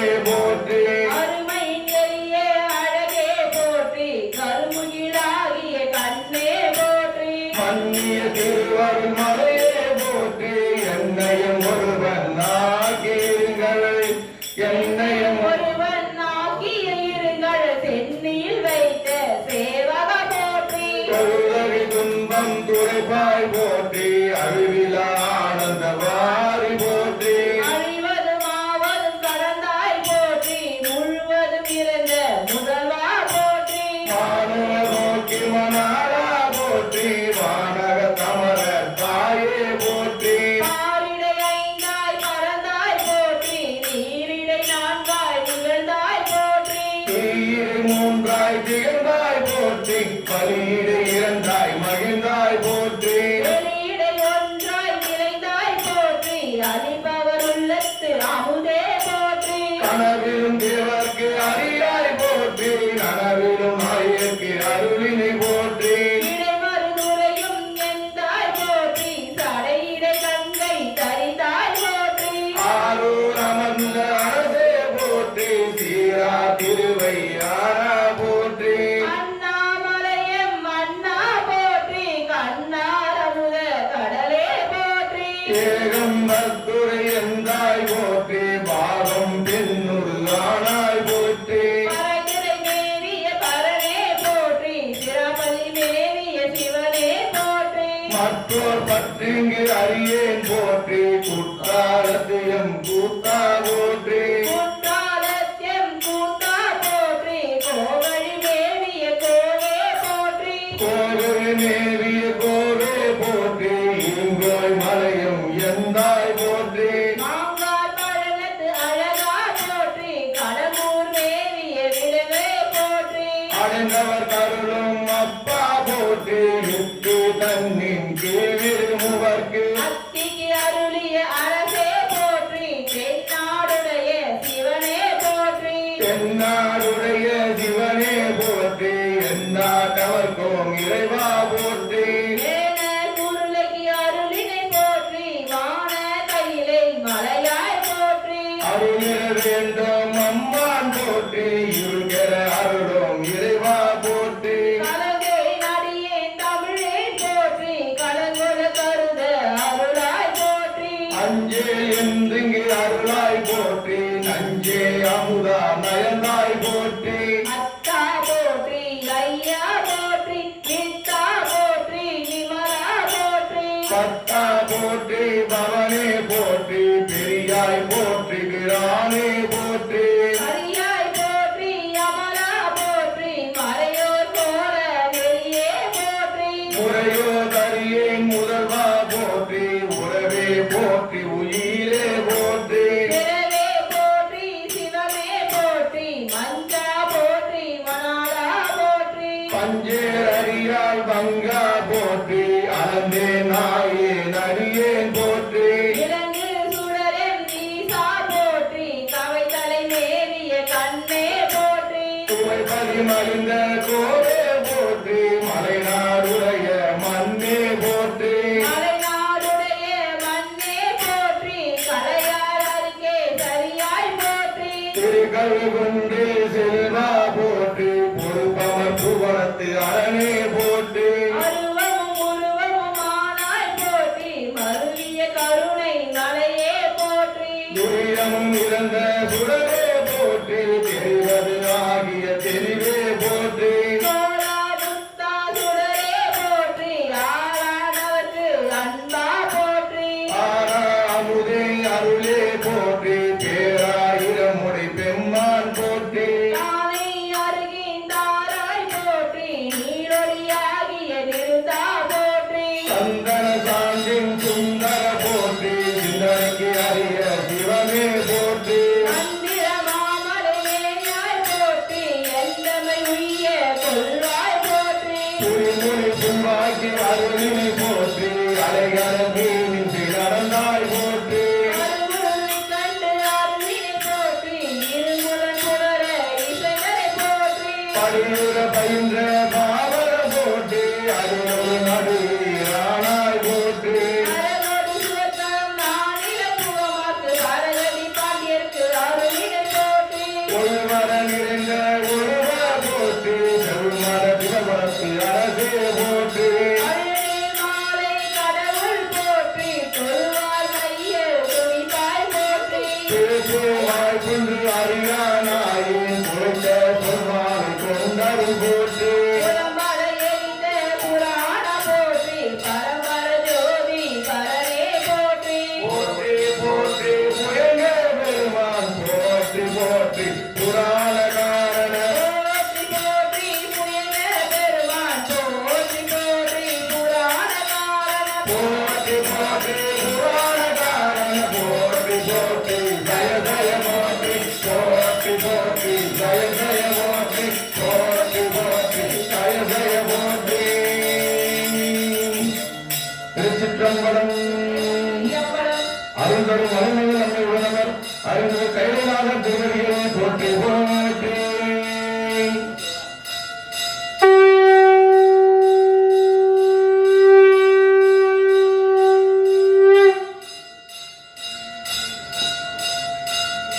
என்னாடுடைய சிவனே போற்றி எந்நாட்டவர்க்கும் இறைவா போற்றி ஏன குருளைக்கு அருளினை போற்றி வான கையிலை மலையாய் போற்றி அருளிட வேண்டும் அம்மான் போற்றி இருள்கெட அருளும் இறைவா போற்றி கலங்கை நடியேன் தமிழே போற்றி கலங்கொல கருத அருளாய் போற்றி அஞ்சே என்றிங்கு அருளாய் போற்றி நஞ்சே அமுதா நயந்தாய் போற்றி அத்தா போற்றி ஐயா போற்றி நித்தா போற்றி நிமலா போற்றி பத்தா போற்றி பவனே போற்றி பெரியாய் போற்றி பிரானே போற்றி அரியாய் போற்றி அமலா போற்றி மறையோர் போல வெளியே போற்றி முறையோ தரியேன் முதல்வா போற்றி உறவே போற்றி உயிரே போற்றி பிறவே போற்றி சிவமே போற்றி மஞ்சா போற்றி மணாலா போற்றி பஞ்சேர் அறியாய் பங்கா போற்றி அலந்தே நாயே நடியேன் போற்றி இலங்கு சுடரின் ஈசா போற்றி கவை தலை மேறிய கண்ணே போற்றி துவை பதிமறிந்த கோவே போற்றி மலைநாடுடைய மண்ணே போற்றி மலைநாடுடைய மண்ணே போற்றி கலையார் அருகே சரியாய் போற்றி திருக்கல்வி கொண்டு செல்வா போற்றி பொறுப்பவர் புவனத்து அரணே போற்றி அருவமும் உருவமும் ஆனாய் போற்றி மருவிய கருணை மலையே போற்றி துரியமும் இறந்த சுடரே போற்றி தெரிவது ஆகிய தெரிவே போற்றி சோழா புத்தா சுடரே போற்றி ஆளானவர்க்கு அன்பா போற்றி ஆனா அமுதே அருளே போற்றி பேராயிரமுடி பெம்மான் போற்றி தானை அருகின்றாராய் போற்றி நீரொளியாகிய நிறுத்தா போற்றி சந்தன சாந்தின் சுந்தர போற்றி சிந்தனைக்கு அறிய சிவமே போற்றி மந்திர மாமலையாய் போற்றி எந்தமை உய்ய கொள்வாய் போற்றி புரிமுனி பும்பாக்கி அருளினி போற்றி அலைகர மீனின் நடந்தாய் போற்றி அருள்முறை கண்டு அருளினை போற்றி இருமுடன் புணர இசைகளை போற்றி படியுற பயின்ற பாவர போற்றி அருள் நடுவீரானாய் போற்றி அரங்கொடு சுவர்க்கம் நானில புகமாக்கு அரகதி பாண்டியர்க்கு அருளினை போற்றி ஒருவர நிறைந்த ஒருவர போற்றி செல்மர சிவபரத்து அரசே போற்றி அருளே மாலை கடவுள் போற்றி தொழுவார் மைய துணித்தாய் போற்றி திருப்புவாய் குன்று அறியானாயின் குறைந்த சொல்வாரை கொண்டருள் போற்றி புறம்பட எரிந்த புராண போற்றி பரம்பர ஜோதி பரனே போற்றி போற்றி போற்றி புயங்க பெருமான் போற்றி போற்றி புராண காரண போற்றி போற்றி புயங்க பெருமான் போற்றி போற்றி புராண காரண போற்றி போற்றி புராண காரண போற்றி போற்றி ஜய ஜய போற்றி போற்றி போற்றி ஜய ஜய போற்றி போற்றி போற்றி ஜய ஜய போற்றி திருச்சிற்றம்பலம் ஐயப்படம் அருந்தரும் வளமையில் நம்மை உணவர் அறிந்து கையிலாக திருவடிகளை போற்றி போற்றி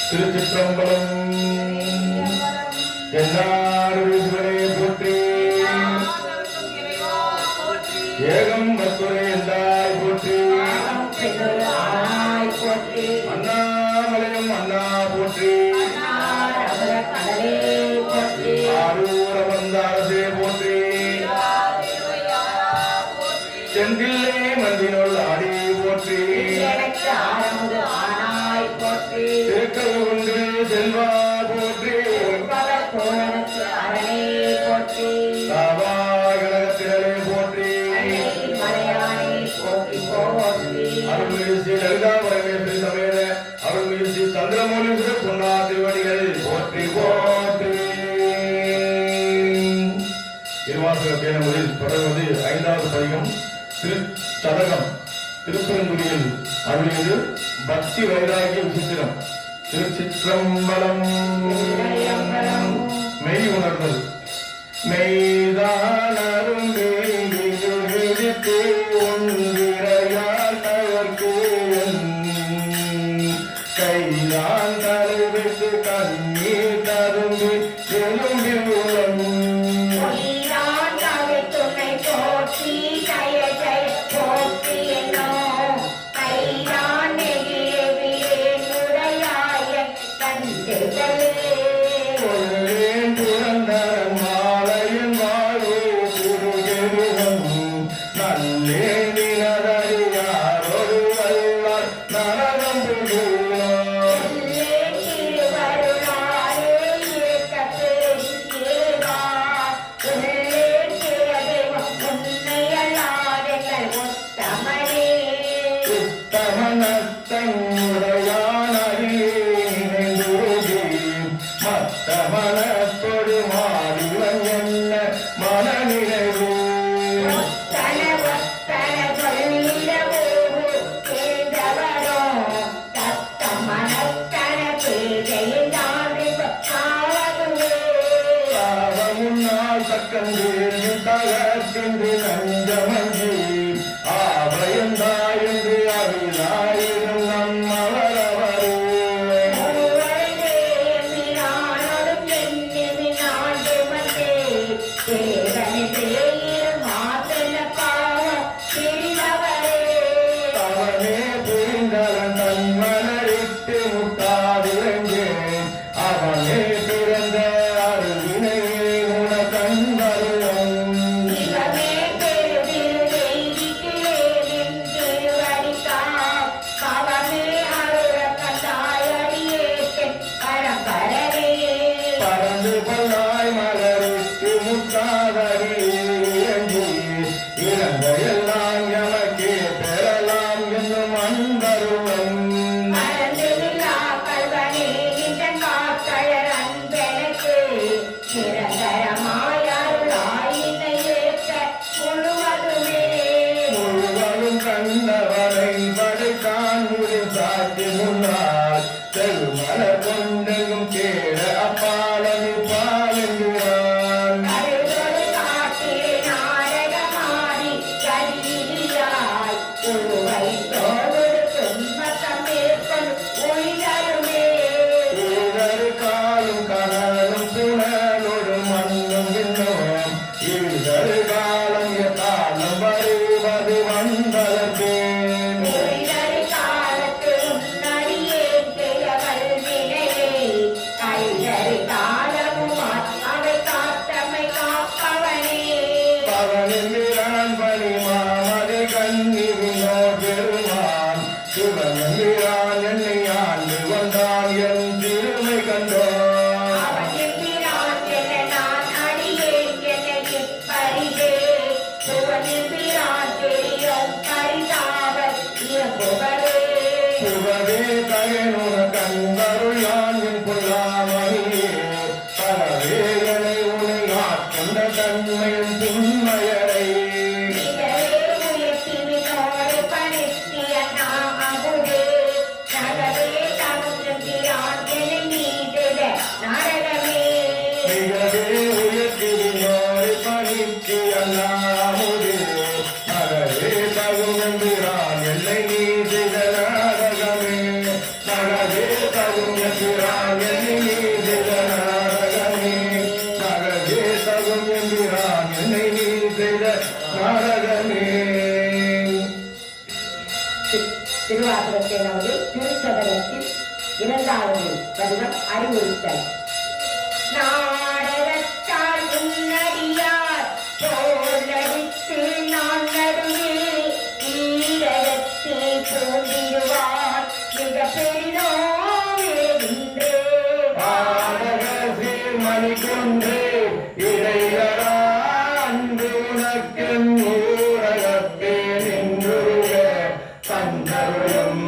திருச்சிற்றம்பலம் என்னாடு போற்றி ஏகம் மத்துரை என்றாய் போற்றி ஆனாய் போற்றி அண்ணாமலையும் அண்ணா போற்றி கடலே போற்றி ஆரூர வந்தாரசே போற்றி செந்தில்லை மந்தினுள் ஆடி போற்றி எனக்கு ஆரம்பு ஆனாய் போற்றி திருக்கல் கொண்டு செல்வா போற்றி பவர் கோலனுக்கு அரணே போற்றி சாவா கழகத்தினரே போற்றி மலையானே போற்றி போற்றி அருள்மிகு ஸ்ரீ லலிதா பரமேஸ்வரி சமேத அருள்மிகு ஸ்ரீ சந்திரமௌலீஸ்வரர் பொன்னா திருவடிகள் போற்றி போற்றி இருவாசக பேரமுடில் தொடர்வது 5வது பதிகம் திருச்சதகம் திருப்பெருந்துறையில் அருளியது பக்தி வைராகிய விசித்திரம் திருச்சிற்றம்பலம். மெய் உணர்தல். மெய்தானரும் விழித்து ஒன்றிரையால் தவர்க்கு கைதான் தருவித்து கண்ணீர் தரும்பி எழும்பி உளம் திருவாசகத்தை நமது திருச்சதகத்தில் 2வது பதிகம் அறிவுறுத்தல். நாடகத்தால் முன்னடியார் தோலடித்து நான் நடுவே ஈரகத்தே தோன்றிடுவார் மிக பெரிதோ மணி கொன்று இடையரா அன்று உனக்கென் ஊரகத்தே நின்றுருக தந்தருளம்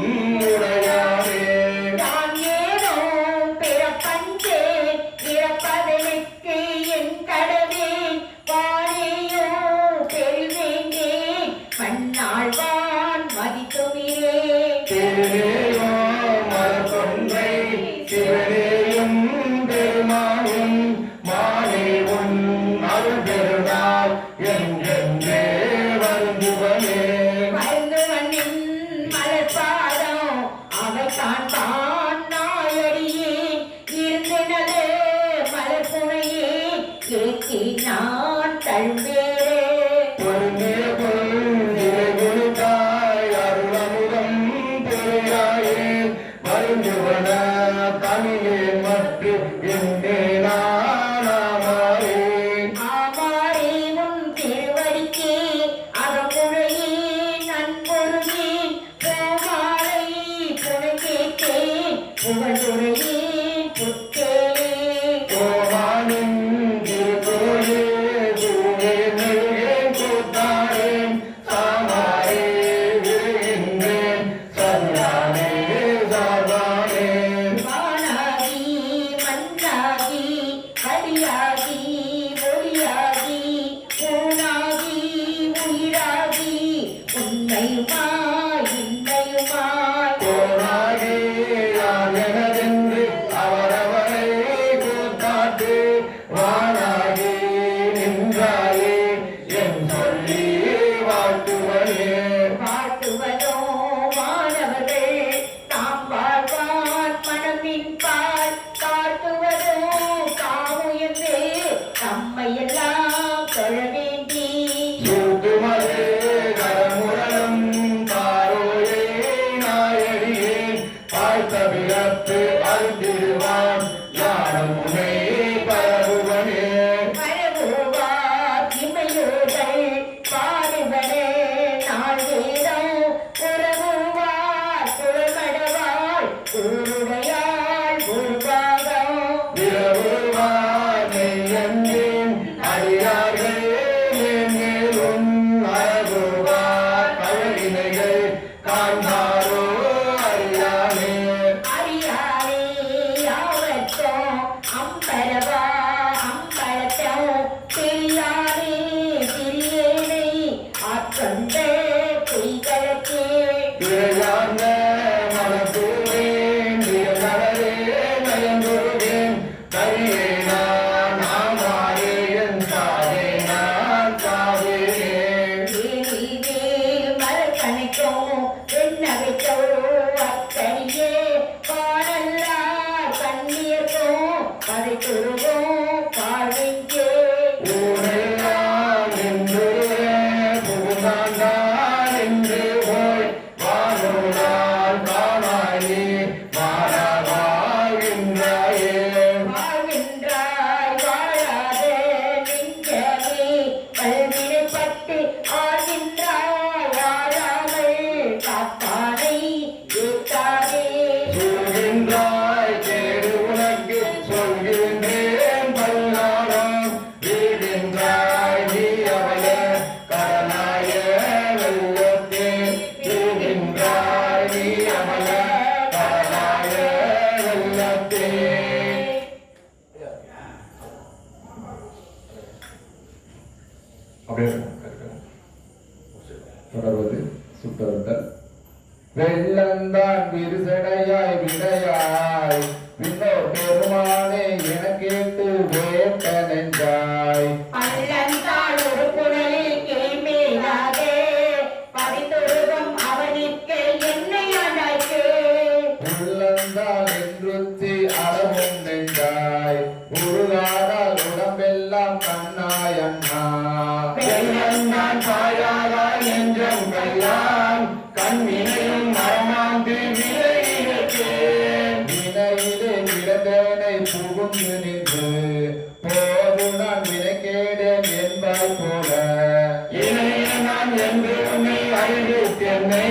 உடையாரே. நான் ஏனோ பிறப்பஞ்சே பிறப்பதற்கு என் கடவே வாழையோ பெருவேங்கே மண்ணாழ்வான் மதித்துமிரே மரத்தொன்றை அடியாகி ஒளியாகி ஊனாகி உயிராகி உண்மையுமாய் இன்மையுமாய் கோனாகி யார் எனதென்று அவரவரை கூத்தாட்டு வானாகி நின்றாயே என் சொல்லி வாழ்த்துவனே வாழ்த்துவதோ மாணவர்கள் தாம் வாழ்வார் மனமின்பால் தாழ்த்துவதோ காமுயர்ந்து நம்மையெல்லாம் தொழ வேண்டி சூட்டுமது கரமுரளும் தாரோயே நாயடியே பார்த்த பிறப்பு அருந்திடுவான் ஞானம் உனை பரவுவனே பரவுவார் இமையோர்கள் பாடுவனே நாள் வேதம் உறவுவார் குளமடவாள் உருடையாள் உருவாகம் விரவுவார் மெய்யன்பின் அடியார்கள் மேலும் அழகுவார் கழகினைகள் காண்பாரோ அறியாமே அறியாரே யாவற்றும் அம்பரவா அம்பலத்தம் பெரியாரே சிறியேனை ஆட்கொண்ட பொய்களுக்கே விரையார்ந்த மனத்தூவேன் வியநடரே நயங்குருவேன் கரியே நான் ஆமாரே என் சாவே நான் சாவேனே வேலிவே மரக்கணைக்கும் வெண்ணகைக்கோ அத்தனியே பாடல்லார் கண்ணீர்க்கும் அதை துருவும் பார்வைக்கே ஊரெல்லாம் நின்றுவே புகுந்தான் என்று போய் வானோடால் காணாயே மாறாவாகின்றாயே வாழ்கின்றாய் வாழாத நெஞ்சமே கல்வினைப்பட்டு ஆழ்கின்றாய் வாழாமல் காப்பானை ஏற்காதே சொல்கின்றாய் கேடு உனக்கு சொல்கின்றேன் பல்லாரம் வீழ்கின்றாய் நீ அவள கடனாய வெள்ளத்தே வீழ்கின்றாய் நீ அவள கடனாய வெள்ளத்தே அப்படியே தொடர்வது சுட்டறுத்தல் வெள்ளந்தான் விரிசடையாய் விடையாய் விண்ணோர் பெருமானே என கேட்டு வேட்ட நெஞ்சாய் பள்ளந்தாள் ஒரு குழலில் கேள்மேலாதே பதித்தொழுகும் அவனிற்கு என்னை அழைக்கு உள்ளந்தால் என்றுத்தி அளவும் நெஞ்சாய் உருகாதால் உடம்பெல்லாம் கண்ணாய் அண்ணா வெள்ளந்தான் தாயாராய் நெஞ்சம் கையான் கண்ணினையும் மரமாம் வினையிலே விடந்தேனை புகுந்து நின்று போது நான் வினைக்கேடேன் என்பாய் போல இணைய நான் என்று உன்னை அறிவித்தென்னை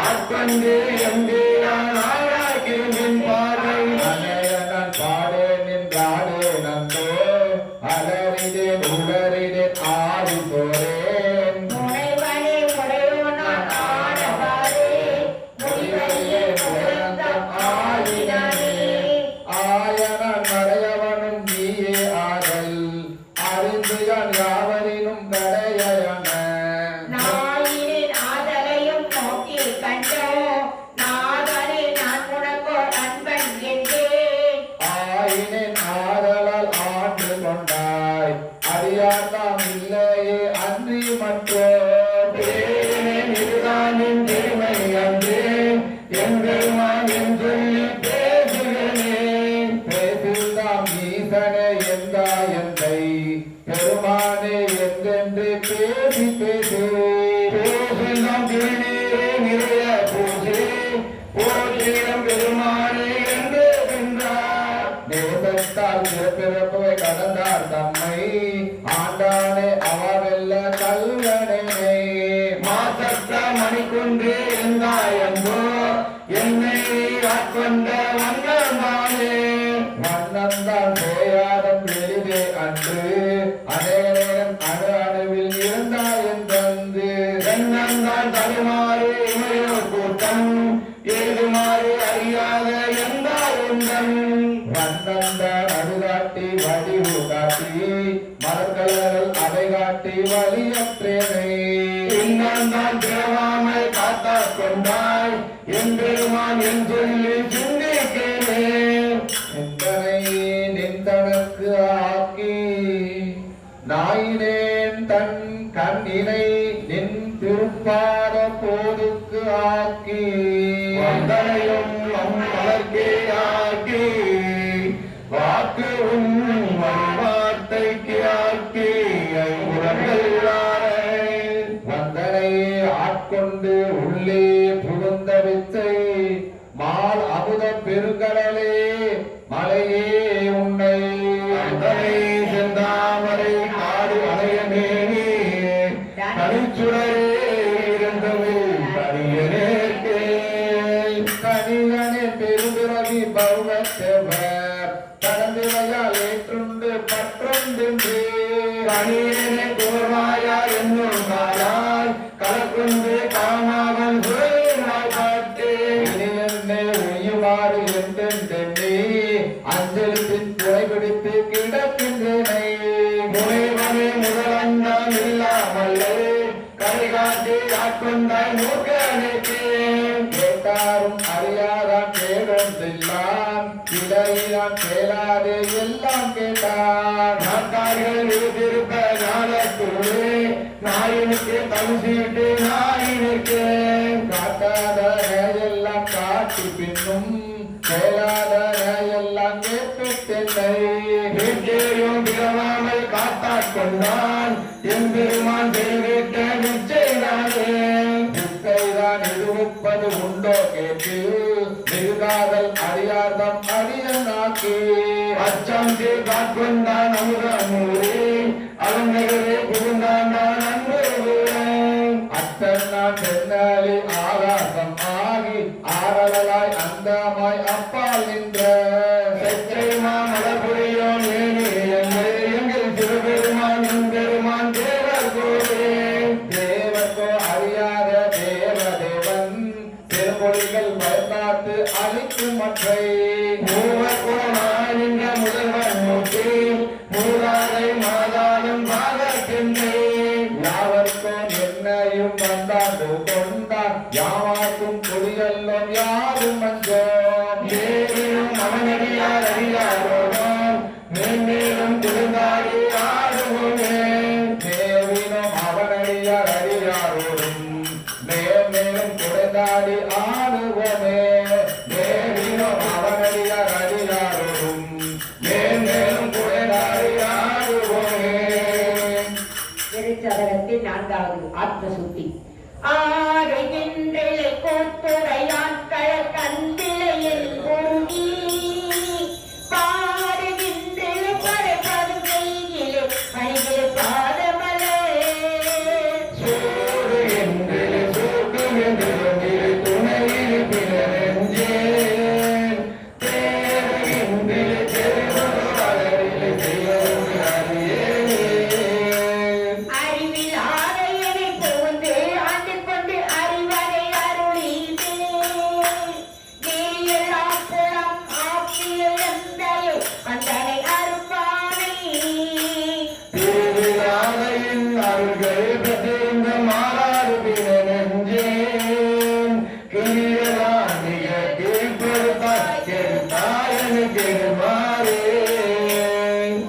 ஆட்கொண்டு எங்கே நான் ஆளாக்கின் பார்வை அனைய நான் பாடேன் நின்றாடே நந்தோ அலறிடேன் உளறிடேன் ஆடி போறேன் முனைவனே முறையோனான் ஆடவாரே முடிவையே முழந்தம் ஆடினானே ஆயனன் மறையவனும் நீயே ஆதல் அறிந்து யான் யாவரினும் கடையன நாயினின் ஆதலையும் நோக்கி கண்டோம் நாதனே நான் உனக்கோ அன்பன் என்றேன் ஆயினின் ஆதலால் ஆண்டு கொண்டாய் அறியாதாம் இல்லையே அன்றி மற்றோ பேரினேன் இதுதான் என் பெருமை அன்று என் பெருமான் என் சொல்லி பேசுகிறேன் பேசுதாம் ஈசனே எந்தா எந்தை பெருமானே என்றென்று பேசி பேசு பேசுதாம் திருநீரே நிறைய பூசே போற்றிடம் பெருமானே என்று வென்றார் தேவத்தால் பிறப்பிறப்பவை கடந்தார் தம்மை ஆண்டானே அவவெல்ல கல்வனே மாசத்த மணிக்குன்று எந்தாயந்தோ என்னை ஆட்கொண்ட வண்ணமானே வண்ணந்தான் போயாதம் வெளிதே அன்று அதே நேரம் அணு அணுவில் இருந்தாயன் தந்து தென்னந்தான் தருமாறு இமையோர் கூட்டம் ஏதுமாறு அறியாத எந்தாயுந்தன் அந்தந்த நடுகாட்டி வடிவு காட்டி மலர்களல் அவை காட்டி வழியற்றேனே இன்னும் நான் தேவாமை காத்தா கொண்டாய் எம்பெருமான் என் சொல்லி சிந்திக்கிறேன் எந்தனை நின்றனக்கு ஆக்கி நாயினேன் தன் கண்ணினை நின் திருப்பாத போதுக்கு ஆக்கி வந்தனையும் நம் மலர்க்கே ஆக்கி வாக்கு உன் வார்த்தைக்கு ஆக்கி ஐம்புலன்களாரை வந்தனை ஆட்கொண்டு உள்ளே புகுந்த வித்தை மால் அமுத பெருங்கடலே மலையே உன்னை அந்தனை செந்தாமரை காடு அலையமேனி தனிச்சுடரே இருந்தவில் தனியனேற்கே கனியனே பெருபிறவி பௌவத்தவர் கடந்திரையால் ஏற்றுண்டு பற்றொன்று கனியனே குமர்மாயா என்னும் காலாய் கலக்குண்டு காமாவன் சுரையினாய் பார்த்தேன் என்னை உய்யுமாறு என்றென்றெண்ணி அஞ்சலின் துறைபிடித்து கிடக்கின்றனை முனைவனே முதலந்தான் இல்லாமல்லே கரை காட்டி ஆட்கொண்டாய் மூக்கனைக்கேன் கேட்டாரும் அறியாதான் கேடொன்றெல்லாம் இடையிலாம் கேளாதே எல்லாம் கேட்டான் நாட்டார்கள் இருந்திருப்ப ஞானத்தோடு நாயினுக்கு தகுசீட்டு நாயினுக்கு காட்டாத எல்லாம் காட்டி பின்னும் கேளாத எல்லாம் கேட்பென்னை வீட்டேயும் விரவாமல் காத்தாற் கொண்டான் எம்பெருமான் செய்திட்ட நிச்சயனாலே முக்கைதான் இருப்பது உண்டோ கேட்டு மிகுகாதல் அறியாதம் அறியனாக்கி அச்சம் காட்கொண்டான் அமுதமூரே அவங்கவே புகுந்தான் நான் அன்பு அத்தன் நான் தென்னாலி ஆகாசம் ஆகி ஆரலாய் அந்தமாய் அப்பால் நின்ற சச்சைமா மலபுரியோன் ஏனி எங்கள் திருபெருமான் எம்பெருமான் தேவர் கோரே தேவர்கோ அறியாத தேவதேவன் திருமொழிகள் பயந்தாத்து அழிக்கும் மற்றை மூவர்கோனாய் நின்ற முதல்வன் மூர்த்தி மூதாதை மாதாளும் பாகத்தின்றே யாவர்க்கோ என்னையும் வந்தாண்டு கொண்டான் யாவாக்கும் குடியல்லோம் யாரும் மஞ்சோம் ஏறினும் அவனடியார் அறியாரோடும் மேன்மேலும் திருந்தாடி ஆடுவோமே தேவினும் அவனடியார் அறியாரோடும் மேலும் குடைந்தாடி ஆடுவோமே தேவினும் அவனடியார் அறியாரோடும் மேன்மேலும் குறைந்தாடி ஆடுவோமே திருச்சதகத்தின் 4வது ஆத்ம சுத்தி ஆடுகின்றே கோத்துரையான் கழ கந்திலையில் பூமி பாடுகின்றே படைப்பதுகையிலே பணிகிற பாதமலே சூடு என்று சூட்டு என்று துணையில் பிறந்தே தேவையின்றி தெருவரில் செய்வது அறியே அறிவிலாத என்னை புகுந்து ஆண்டு கொண்டு அறிவரை அருளிதே நீ எல்லாம் புறம் ஆப்பிய எந்தையே அந்தனை அருப்பானை திருவிழாவையின் அருள்கள் பெற்றிருந்த மாறாறு பிறனெஞ்சேன் கிரியலாம் மிக கீழ்படுத்தாய் கெடுத்தாயனுக்கு மாறே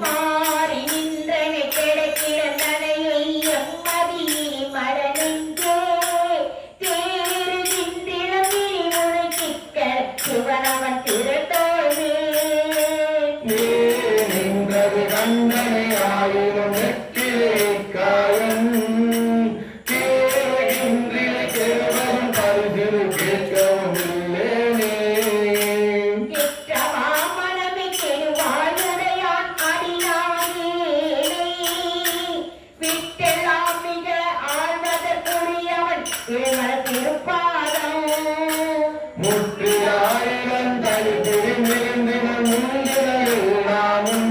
மாறி நின்றனை கிடைக்கிடந்தனையை எம்மதி மரணின்றே தேறுகின்றிடமே உழைக்கிக்க சிவனவன் திரட்டோமே நீ நின்றது கண்டனை ஆயிரம் நெற்றிலே காயம் கேட்கின்றிலே கேவலம் பரிசில் கேட்கவும் இல்லேனே கிட்டமா மனமே கெடுவாயுடையான் அடியானே விட்டெல்லாம் மிக ஆழ்வதற்குரியவன் திருமண திருப்பாதம் முற்றிலாயிரம் தனி பிரிந்திருந்தின முந்தினையில் நாமும்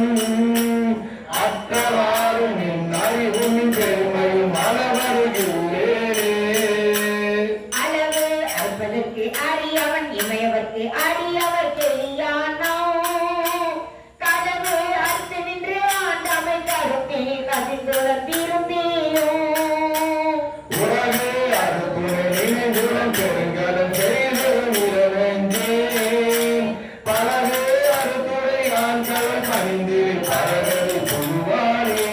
பணிந்து பரகதி புகுவானே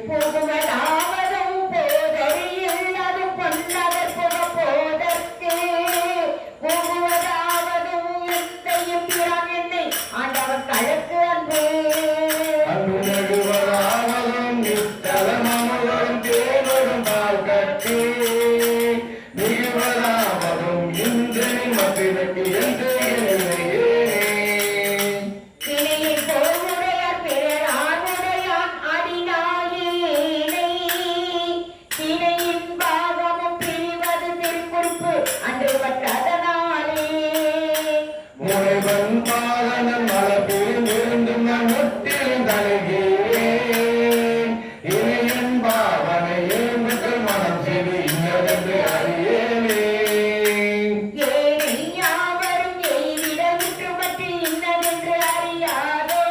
புகுவதாவதும் போதறியில் அது பொன்னவர் புகப்போதற்கு புகுவதாவதும் எத்தையும் பிறான் என்னை ஆண்டவர் கழக்கு அன்பு அன்பு நடுவராமலும் நித்தலமமலும் தேவரும் பால் கட்டி மிகுவராமலும் இந்திரி மத்திற்கு என்று திணையில் போருடையார் பிறர் ஆணுடையான் அடிநாயினை திணையின் பாகமும் பிரிவது திருக்குறிப்பு அன்று பற்றதனாலே முனைவன் பாலனன் மலப்பிலிருந்து நான் முற்றிலும் தழுகிறேன் இணையன் பாவனை மக்கள் மனம் செய்து இன்னதென்று அறியேனே ஏனை யாவரும் எய்திட விட்டுமற்று இன்னதென்று அறியாதோ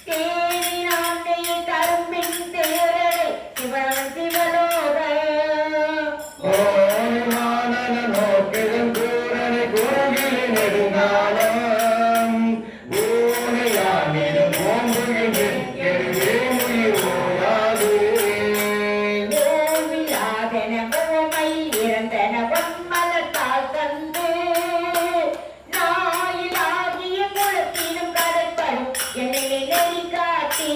தேனின் ஆண்டையை கரும்பின் தேரரை சிவன் சிவலோக ஓமானன நோக்கிலும் கூரனை குறுகிலே நெடுங்காலம் ஊனையானிலும் ஓம்புகின்றேன் எதுவே உயிர் ஓயாது ஓவியாதென ஓமை இறந்தன பொன்மலத்தால் தந்து நாயிலாகிய குலத்திலும் கரைப்படும் என்னை நெறி காட்டி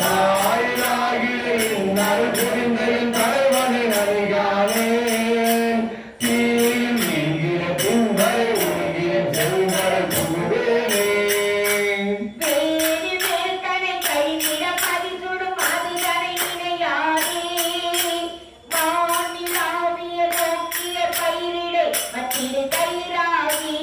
தாயிலாகிலே இந்நாள் புரிந்தையின் தலைவனை அறியானேன் தீயில் நீங்கிற பின்வரை உருகிய செல்வரை புகுவேனே வேறு வேர்க்கனை கைவிட பரிசுடும் அதிகரை நினையாதே வானிலாவிய நோக்கிய பயிரிடை மற்றிடு கயிறாகி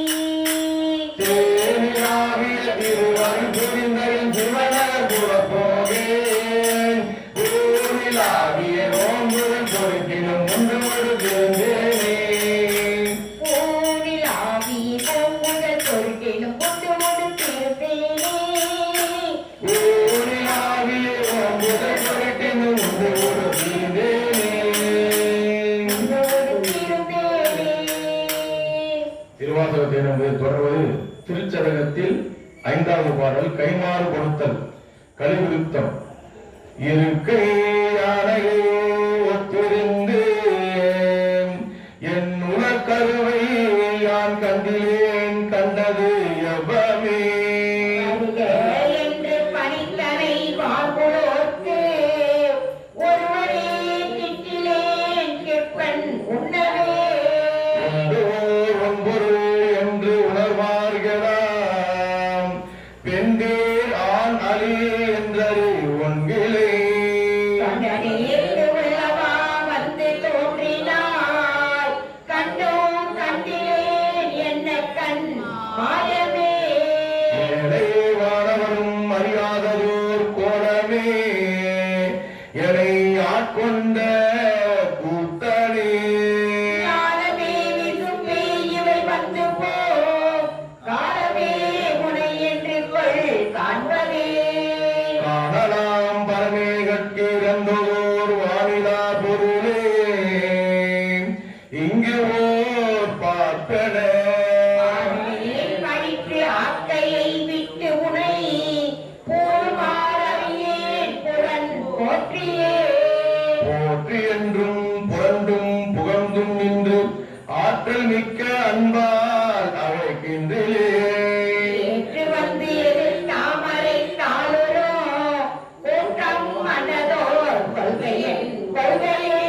தேனிலாவிய திருவருள் புரிந்தையின் சிவனகர் புறப்போகேன் ஊரிலாவிய நோன்புடன் பொறுப்பினும் ஒன்று முழுதேனே ஊனிலாவிய பூங்குழல் பொருட்டிலும் கொண்டு திருத்தேனே ஊரிலாவிய நோன்புடன் பொறுப்பினும் ஒன்று முழுதேனே திருவாசகத்தை நமது தொடர்வது திருச்சதகத்தில் 5வது பாடல் கைமாறு கொடுத்தல் கலிவிருத்தம் இருக்கை யானையோ ஒத்திருந்து என் உலக்கருவை யான் கண்டிலேன் கண்டது எவ்வமே என்று பணித்தனை வாங்குளோர்க்கு ஒருவரே கிட்டிலேன் கிப்பன் உண்ணவே ஒன்பொருள் என்று உணர்வார்களாம் பெண்டேர் ஆண் அலி என்றறி ஒன்கிலே கண்டனேற்று உள்ளவா வந்து தோன்றினாய் கண்டோம் கண்டிலேன் என்ன கண் மாயமே ஏழை வானவரும் அறியாததோர் கோலமே என்னை ஆட்கொண்ட கூத்தனே ஞானமே விசும்பே இவை வந்து போ காலமே முனை என்று கொள் காண்பதே காணலாம் பரமேகற்கு இறந்தோர் வானிலா பொருளே இங்கு ஓர் பார்ப்பன ஆண்மையில் படித்து ஆக்கையை விட்டு உனை போர்மாறவியேன் புறன் போற்றியே போற்றி என்றும் புரண்டும் புகழ்ந்தும் நின்று ஆற்றல் மிக்க அன்பால் அழைக்கின்றே ஏற்று வந்து எதிர் தாமரை நாளொரு கூட்டம் மனதோர் கொள்கையன் கொள்கையே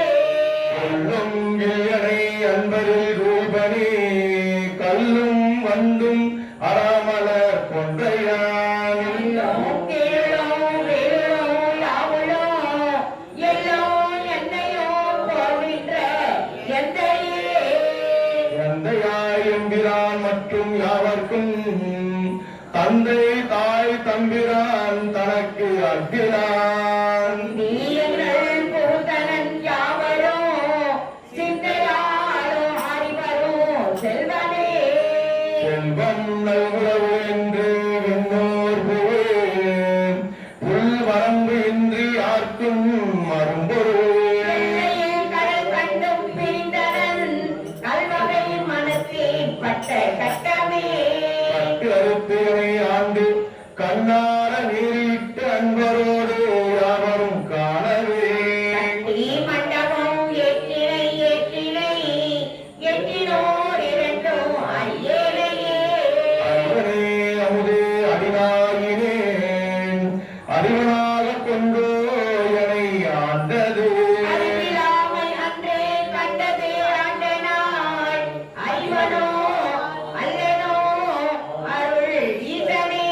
சொல்லும் இயனை அன்பரில் ரூபனே கல்லும் வண்டும் அறாமலர் கொன்றையான் எல்லோம் கீழோம் வேளோம் யாவுளோம் எல்லோம் என்னையோ போகின்ற எந்தையே எந்தையாய் எம்பிரான் மற்றும் யாவர்க்கும் தந்தை தாய் தம்பிரான் தனக்கு அற்கிறான் நீயங்கள் பூதனன் யாவரோ சிந்தையாரோ அறிவரோ செல்வனே செல்வம் நல்குறவு என்று விண்ணோர் புகழ் புல் வரம்பு இன்றி யார்க்கும் மரும்பொருள் எல்லையில் கடல் கண்டும் பிரிந்தனன் கல்வகை மனத்தே பட்ட கட்டமே கட்டு அறுத்து கண்ணார நீரிட்டு அன்பரோடு யாவரும் காணவே கட்டி மண்டபம் ஏற்றினை ஏற்றினை எட்டினோர் இரண்டும் ஐயேலையே அன்பனே அமுதே அடிநாயினேன் அறிவனாக கொண்டு என்னை ஆண்டது அறிவிலாமை அன்றே கண்டது ஆண்ட நாள் அறிவனோ அல்லனோ அருள் ஈசனே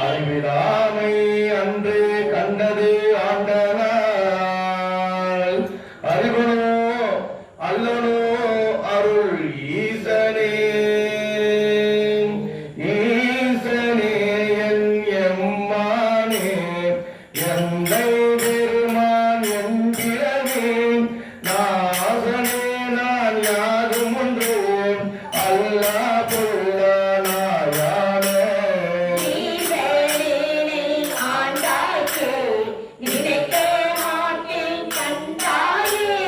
அறிவிலாமை அன்று கண்டது ஆண்ட நாள் அறிவனோ அல்லனோ அருள் ஈசனே ஈசனே என் எம்மானே எந்தை பெருமான் என்கிறவே நாசனே நான் யாரும் ஒன்றேன் அல்லா புள்ள நாயானே ஈசனே ஆண்டாய்க்கு நினைக்க மாட்டேன் கண்டாயே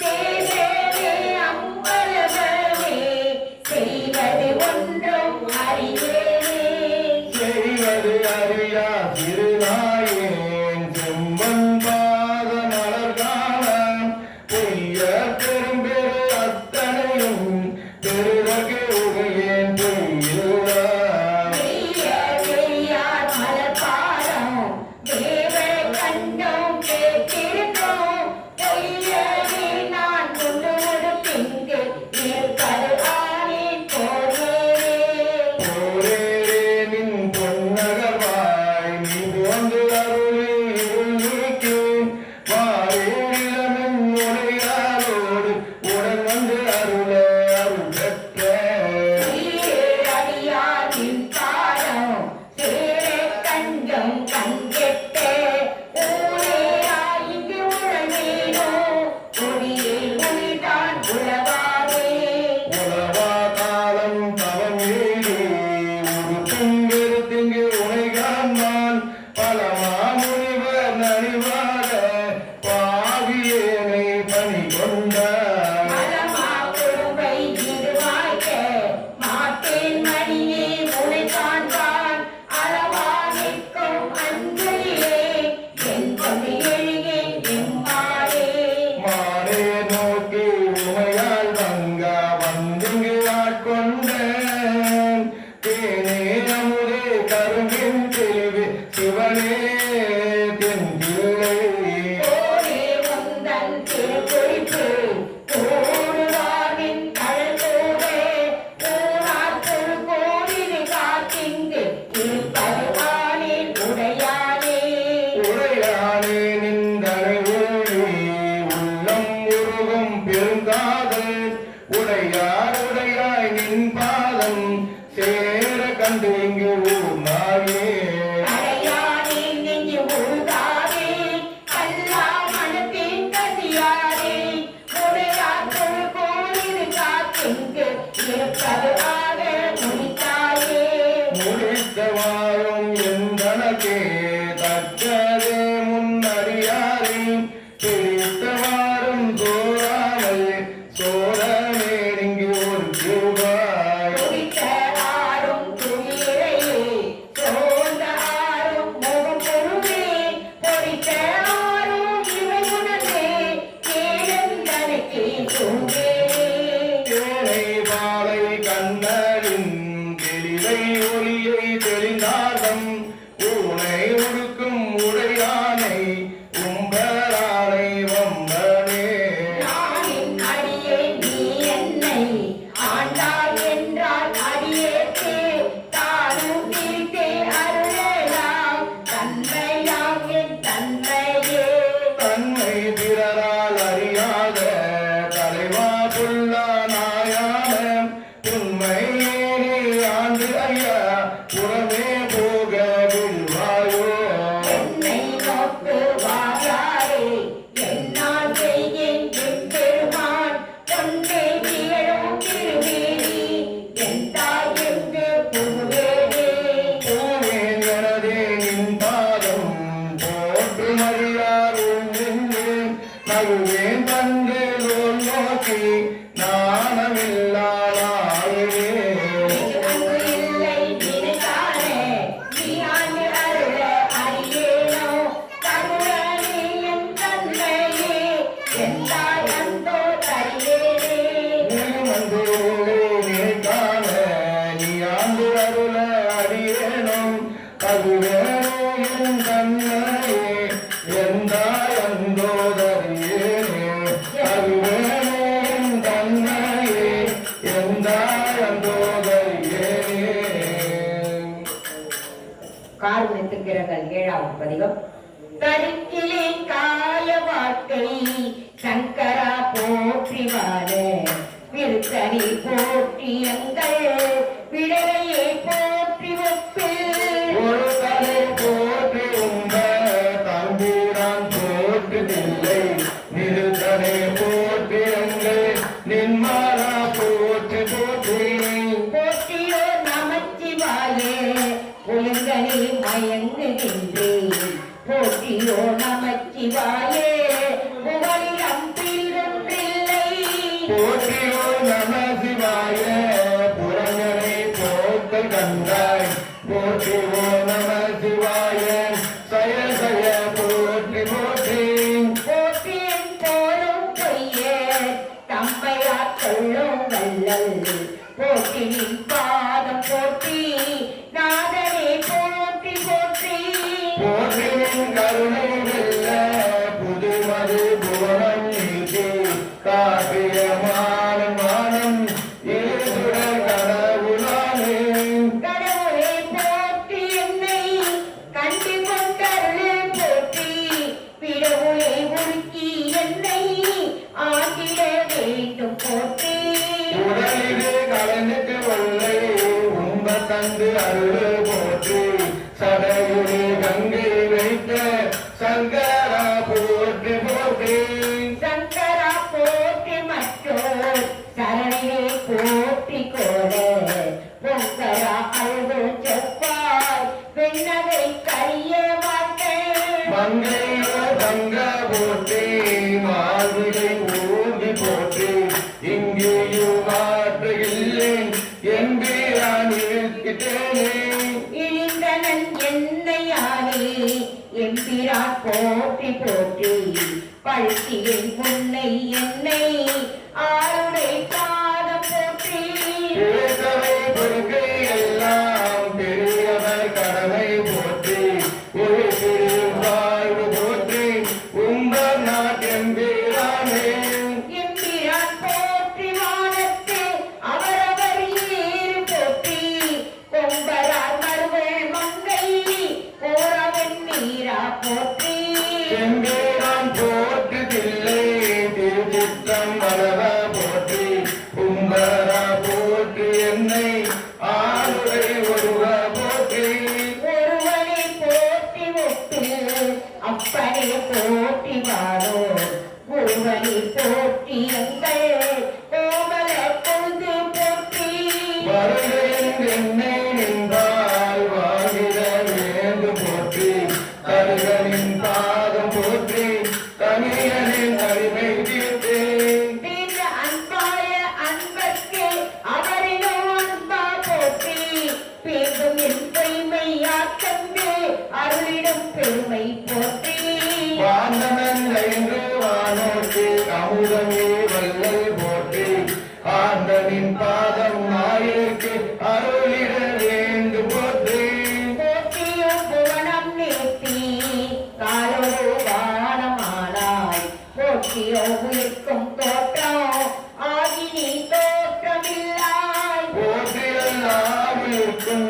தேவனே அம்பலமே செய்வது ஒன்றும் அறியேனே செய்வது அறியா திருநாயேன் செம்பன் பாத மலர்காண பொய்ய பெரும்பெரு அத்தனையும் பெருதகு உகையேன் பொய்யுள்ள பெரியார் மலர்பாதம் தேவ கண்டும் கேட்டிருக்கோம் பொய்யவே நான் கொண்டு பிங்கு இருப்பது ஆனேன் போரேனே போரேனின் பொன்னகவாய் நீ போன்று அருளி இருள் நீக்கி வாரேனிலமின் உடையாரோடு உடன் வந்து அருள அருள் பெற்ற அடியாரின் பாதம் சேர கண்டம் கண்கெட்ட ஊரேயாய்க்கு உழவேனோ ஒளியில் உயிர்தான் உழவாதே உலவா காலம் தவம் ஏறி உருக்கும் வெறுத்திங்கு உனை காண்பான் பலமா முனிவர் நனிவாக பாவியேனை பணி கொண்டார் மலமா குழுவை இருவாய்க்க மாட்டேன் மணியே உனை காண்பான் அளவா நிற்கும் அன்பிலே என் கொண்டு எழுகேன் எம்மாறே மாறே நோக்கி உமையால் வங்க வந்திங்கு ஆட்கொண்டேன் தேனே அமுதே கரும்பின் தெளிவு சிவனே தென்பிள்ளை ஓரே உந்தன் திருக்குறிப்பு கூடுவாரின் கடற்கூடே ஊரார் திருக்கோவிலை காத்திங்கு இருப்பது ஆனில் உடையானே உடையானே நின்றனை ஊழி உள்ளம் உருகும் பெருங்காதல் உடையார் உடையாய் நின் பாதம் சேர கண்டு இங்கு ஊர் நாயே அடையானே நெஞ்சு உழுதாதே கல்லா மனத்தின் கசியாதே உடையார் திருக்கோவிலை காத்திங்கு இருப்பது ஆக முடித்தாயே முடித்தவாயும் எந்தனக்கே தக்கதே முன்னறியாரே பிடித்தவாறும் சோராமல் சோழனே இங்கு ஒரு கிருபாய் குறித்த ஆறும் துயிலையே சோர்ந்த ஆறும் முகம் பொருளே பொறித்த ஆறும் இவை உணர்வே கேளந்தனக்கே தூங்கேனே தேனை பாலை கண்ணலின் தெளிவை ஒளியை தெளிந்தார்தம் ஊனை உடுக்கும் உடையானை உம்பரானை வம்பனே நானின் அடியே நீ என்னை ஆண்டாய் என்றால் அடியேற்கே தானும் பிரித்தே அருளலாம் தன்மையாம் என் தன்மையே தன்மை பிறரால் அறியாத தலைவா புல்லா நாயான உண்மை நீ ஆண்டு ஐயா புறமே போக வில்வாயோ என்னை நோக்கு வாயாரே என்னால் செய்கேன் என் பெருமான் தொண்டை திகழும் திருவேணி என் தாய் என்று புகுவேனே போவேன் எனதே நின் பாதம் போற்று மறியார் நின்று நகுவேன் வந்து நோக்கி நாணமில்லாயே அங்கு இல்லை நினைக்கானே நீ தகுவேன் தன்னையே எந்தாய் அந்தோதறியேனே தகுவேன் தன்னையே எந்தாய் அந்தோதறியேனே. காரணத்துக்கிறங்கள் 7வது பதிகம். தரிக்கிலே காய வாழ்க்கை சங்கரா போற்றிவாழ விருத்தனை போற்றி எங்கள் விடையை போற்றி வைப்பில் ஒரு தலை போற்றி உண்ட தம்பீரான் போற்றுதில்லை நிறுத்தனை போற்றி எங்கள் நின்மாரா போற்றி போற்றி போற்றியோ நமச்சிவாயே ஒழுங்கனை மயங்குகின்றேன் போற்றியோ நமச்சிவாயே புகழிடம் பிறந்தில்லை போற்றியோ நம சிவாய புறங்கனை போக்க கண்டாய் போற்றியோ நம சிவாய சய சய போற்றி போற்றி போற்றியின் போலும் பொய்யே தம்மையா கொள்ளும் வல்லல் போற்றியின் பாதம் போற்றி நாதனே போற்றி போற்றி போற்றியின் கருணை வெல்ல புதுமது புவனம் நீக்கி காப்பிய மானம் ஈசுடர் கடவுளானே கடவுளே போற்றி என்னை கண்டு கொண்டருளே போற்றி பிறவுளை உருக்கி என்னை ஆகிட வேண்டும் போற்றி உடலிலே கலனுக்கு வல்லை உண்ப தந்து அருள் போற்றி சடையுளி கங்கை வைத்த சங்கரா போற்றி போற்றி சங்கரா போற்றி மற்றோர் சரணிலே போற்றி கோட பொங்கரா அழுது செப்பாய் பெண்ணதை கரிய வாழ்க்கை மங்கையோ தங்க போற்றி மார்பிலை ஊர்தி போற்றி இங்கேயும் மாற்று இல்லை என்பான் இருக்கிறேனே இழிந்தனன் என்னையானே எம்பிரா போற்றி போற்றி பழுத்தியின் முன்னை என்னை ஆளுடை பாதம் போற்றி பேசவை பொறுக்கை எல்லாம் பெரியவர் கடமை போற்றி ஒரு சிறு வாழ்வு போற்றி உங்கள் நாட்டெம்பீரானே எம்பிரான் போற்றி வானத்து அவரவர் ஏறு போற்றி கொம்பரார் மருவள் மங்கை கோரவன் நீரா போற்றி எம்பீரான் போற்றி தில்லை திருச்சிற்றம் மலவ போற்றி கும்பரா போற்றி என்னை ஆளுரை ஒருவ போற்றி ஒருவனை போற்றி ஒட்டு அப்பனை போற்றி வாரோ ஒருவனை போற்றி எங்கள் கோமல பொழுது போற்றி வருகையின் என்னை நின்றால் வாங்கிட வேண்டு போற்றி கருகனின் பாதம் போற்றி தனியனின் அடிமை தீர்த்தேன் தீர்ந்த அன்பாய அன்பர்க்கு அவரினோ அன்பா போற்றி பேசும் என் பொய்மையாக்கண்டு அருளிடும் பெருமை போற்றி வாந்தனன் என்று வானோர்க்கு அமுதமே வல்லல் போற்றி ஆந்தனின் பாதம் நாயிற்கு அருளிட வேண்டு போற்றி போற்றியோ புவனம் நேர்த்தி காலோடு வானமானாய் போற்றியோ உயிர்க்கும் தோற்றம் ஆகி நீ தோற்றமில்லாய் போற்றியெல்லாம் இருக்கும்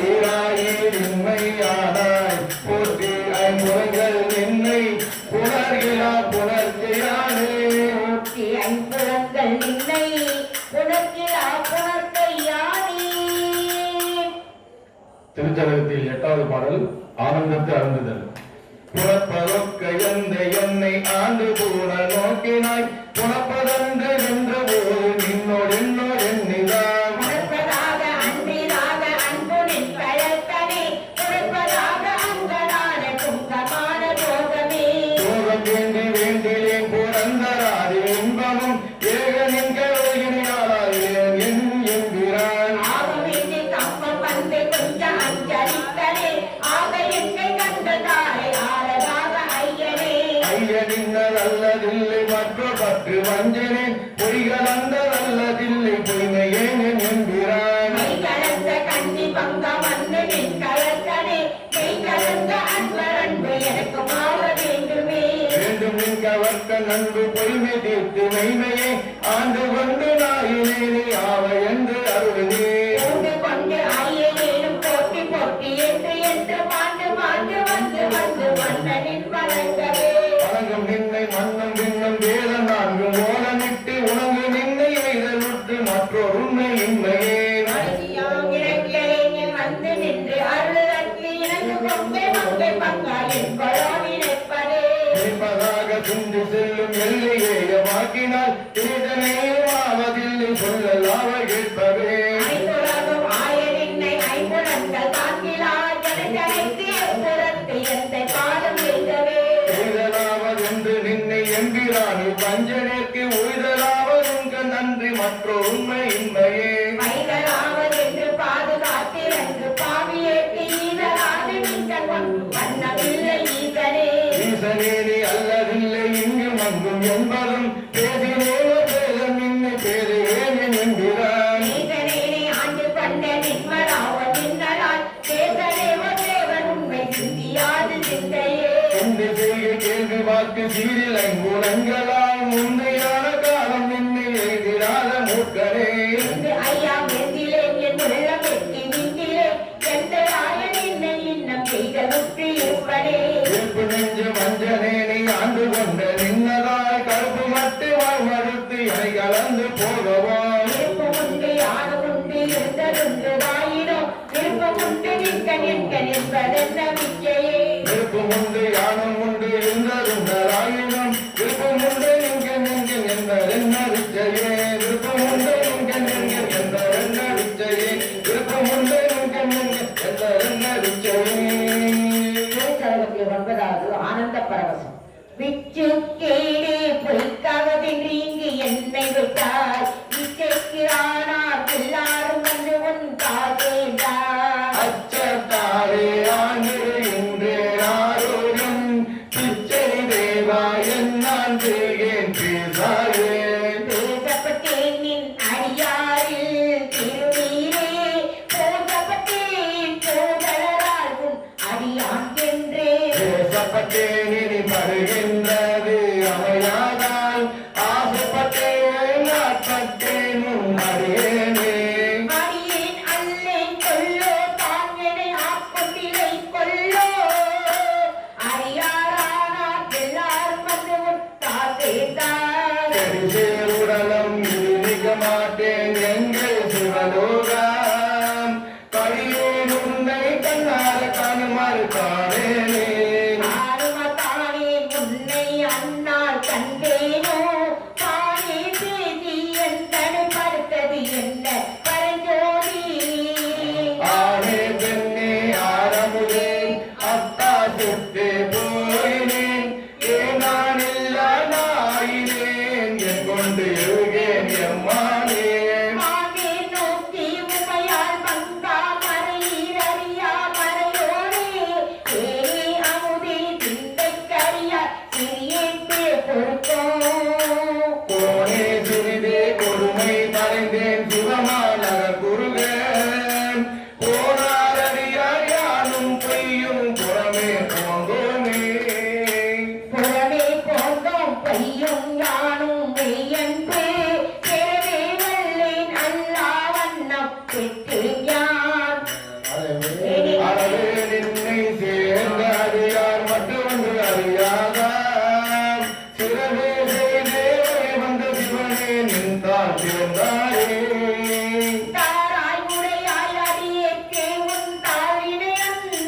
ஈராயில் இன்மையானாய் போற்றி ஐம்புறங்கள் என்னை புணர்கிறா புணர்ச்சியானே போற்றி ஐம்புலங்கள் நின்னை உனக்கிலா புணர்க்கையானே திருச்சதகத்தில் 8வது பாடல் ஆனந்தத்து அருந்துதல். புறப்பதொக்க என்னை ஆண்டு பூர நோக்கினாய் புறப்பதன்று என்று போது நின்னோடு என்னோடு எண்ணிதான் உணர்ப்பதாக அன்பிலாக அன்புனின் கழற்கனே உணர்ப்பதாக அங்கனான துங்கமான யோகமே சோகம் வேண்டி வேண்டிலேன் புறந்தராதி இன்பமும் ஏகனின் கருகினாளாயிலேன் என் என்கிறான் ஆகவேண்டி கம்பம் வந்து கொஞ்சம் அஞ்சலித்தனே ஆக என்னை கண்டதாரை ஆளதாக ஐயனே ஐயனின்னதல்லதில்லை மற்ற பற்று வஞ்சனேன் பொய்களந்ததல்லதில்லை பொய்மையேன் என்கிறான் மை கலந்த கண்ணி பங்க வந்து நின் கழற்கனே விட்டு மெய்மையை ஆண்டு கொண்டு நாயினே நீ ஆவ என்று அருள்நீ கொண்டு கொண்டு ஐயேனும் போட்டி போட்டி என்று பாண்டு பாண்டு வந்து மன்னனின் வழங்கவே வழங்கும் நின்னை மன்னம் விண்ணம் வேத நான்கு ஓலமிட்டு உணங்கு நின்னை எய்தலுற்று மற்றொரு உண்மை இன்மையே மகிழ்ச்சியாம் இறக்கியேன் வந்து நின்று அருளற்கு இணங்கு பொங்கை பங்கா என்பதோ நினைப்பதே நிற்பதாக சுண்டு செல்லும் எல்லையே வாக்கினால் இதனையும் ஆவதில்லை சொல்லலாவ கேட்பவே ஐந்துலகும் ஆயனின்னை ஐம்புலன்கள் தாக்கிலா ஜனஜனைக்கு எப்புறத்து எந்த காலம் எழுதவே உய்தலாவதென்று நின்னை எம்பிரானி பஞ்சனேற்கு உய்தலாவதுங்க நன்றி மற்றொரு உண்மை இன்மையே வைகலாவதென்று பாதுகாத்திரங்கு பாவியேற்கு ஈதலாது நீங்கள் வண்ணமில்லை ஈசனே ஈசனே நீ அல்லதில்லை இங்கு மங்கும் என்பதும் பேசினேனோ பேதம் இன்னை பேரையேன் என்கிறான் ஈசனேனை ஆண்டு கொண்ட நின்மராவ நின்னலால் தேசனேவ தேவன் உண்மை சிந்தியாது சிந்தையே இந்த செய்கை கேள்வி வாக்கு சீரில் ஐங்குணங்களால் முந்தையான காலம் நின்னை எழுதிராத மூக்கனே என்று ஐயா மெந்திலே என் உள்ளம் எட்டி நின்றிலே எந்த ராயன் என்னை இன்னம் செய்த முற்றி இருப்பனே இருப்பு நெஞ்சு வஞ்சனே நீ ஆண்டு கொண்ட நின்னதாய் கருப்பு மட்டு மறுத்து எனை கலந்து போகவா விருப்பமுண்டு யானுமுண்டு இருந்ததுண்டு வாயினோ விருப்பமுண்டு நிற்க என்பதென்ன விச்சையே விருப்பம் உண்டு யானும் உண்டு இருந்ததுண்டராயினும் விருப்பம் உண்டு நீங்க என்பதென்ன விச்சையே விருப்பம் உண்டு நீங்க என்பதென்ன விச்சையே விருப்பம் உண்டு நீங்க என்பதென்ன விச்சையே 9வது ஆனந்த பரவசம் விச்சு கேடு பொய்க்காகவென்று இங்கு என்னை விட்டாய் விச்சைக்கிறானார் எல்லாரும் வந்து உன் காதேண்டார் அச்சத்தாலே ஆண்டிருக்கின்றே ஆரோடும் பிச்சை தேவா என்னான் செய்கேன் பேசாயேன் பேசப்பட்டேன் நின் அடியாரில் திருநீரே போசப்பட்டேன் போதலரால் உன் அடியான் என்றே பேசப்பட்டேன் இனி படுகின்றது அமையாதால் ஆசைப்பட்டேன் ஆட்பட்டேன் உன் அடியேனே அடியேன் அல்லேன் கொல்லோ தாங்கனை ஆட்கொண்டிலை கொல்லோ அடியாரானார் எல்லாரும் வந்து உன் காதேண்டார் உடலம் இருக்க மாட்டேன் எங்கள் சிவலோகம் கழியேன் உன்னை கண்ணார காணுமாறு காணேனே ஆறுமத்தானே உன்னை அன்னால் கண்டேனோ தானே பேசி என் தடுப்படுத்தது என்ன பரஞ்சோதி ஆனே பெண்ணே ஆரமுதே அத்தா சுட்டே போயினேன் ஏனான் இல்லா நாயினேன் என் கொண்டு எழுகேன் எம்மானே மானே நோக்கி உமையால் மங்கா மறையறியா மறையோரே ஏனே அமுதே சிந்தைக்கறியா சிறியேன் பொறுத்தோ கோனே சிறிதே கொடுமை மறைந்தேன் சிவமாநகர் குருகன் போனாரடியார் யானும் பொய்யும் புறமே போந்தோமே புறமே போந்தோம் பையும் யானும் மெய்யன்பு பெறவே வல்லேன் அல்லா வண்ணம் பெற்றேன் யான் அறவே நின்னை சேர்ந்த அறியார் மற்றொன்று அறியாதார் சிறவே செய்தே வந்த சிவனே நின்றார் பிறந்தாரே தாராய் உடையாய் அடியேற்கே உன் தாழினை அன்பு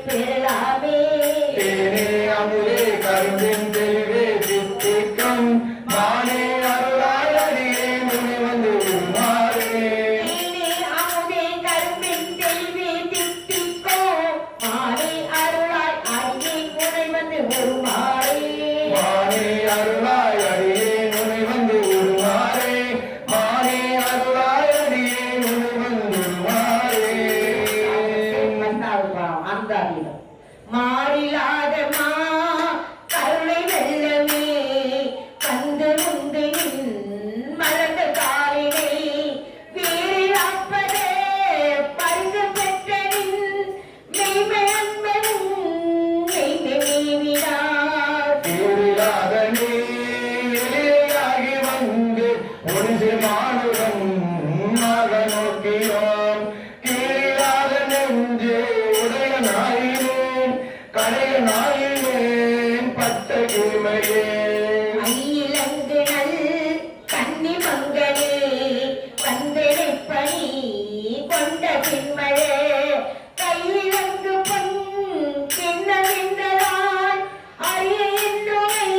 பெறலாமே. தேனே அமுதே கரும்பின் தெளிவே தித்திக்கும் மானே அருளாய் அடியே முனி வந்து உருமாறே. தேனே அமுதே கரும்பின் தெளிவே தித்திக்கோ மானே அருளாய் அடியே முனை வந்து உருமாறே. மானே அருளாய் அடியே முனி வந்து உருமாறே. மானே அருளாய் அடியே முனி வந்து உருமாறே. அந்த மாறிலாத மா கருணை வெள்ளமே வந்து முந்து மலர்ந்த காலினை வீரிலாப்பதே பரிந்து பெற்றனின் மெய்மை அன்பனும் மெய்மை நீவினார். தேரிலாத நீ வெளியாகி வந்து ஒன்று மானுடம் மாக நோக்கியோம். கீழிலாத நெஞ்சே உடைய நாயினேன் கடைய நாயினேன் பட்ட கீமையே. ஐயிலங்கு நல் கன்னி மங்களே வந்தெடுப்பணி கொண்ட பின்மழே கையிலங்கு பொன் கிண்ணவிந்தலால் அரிய என்னுமை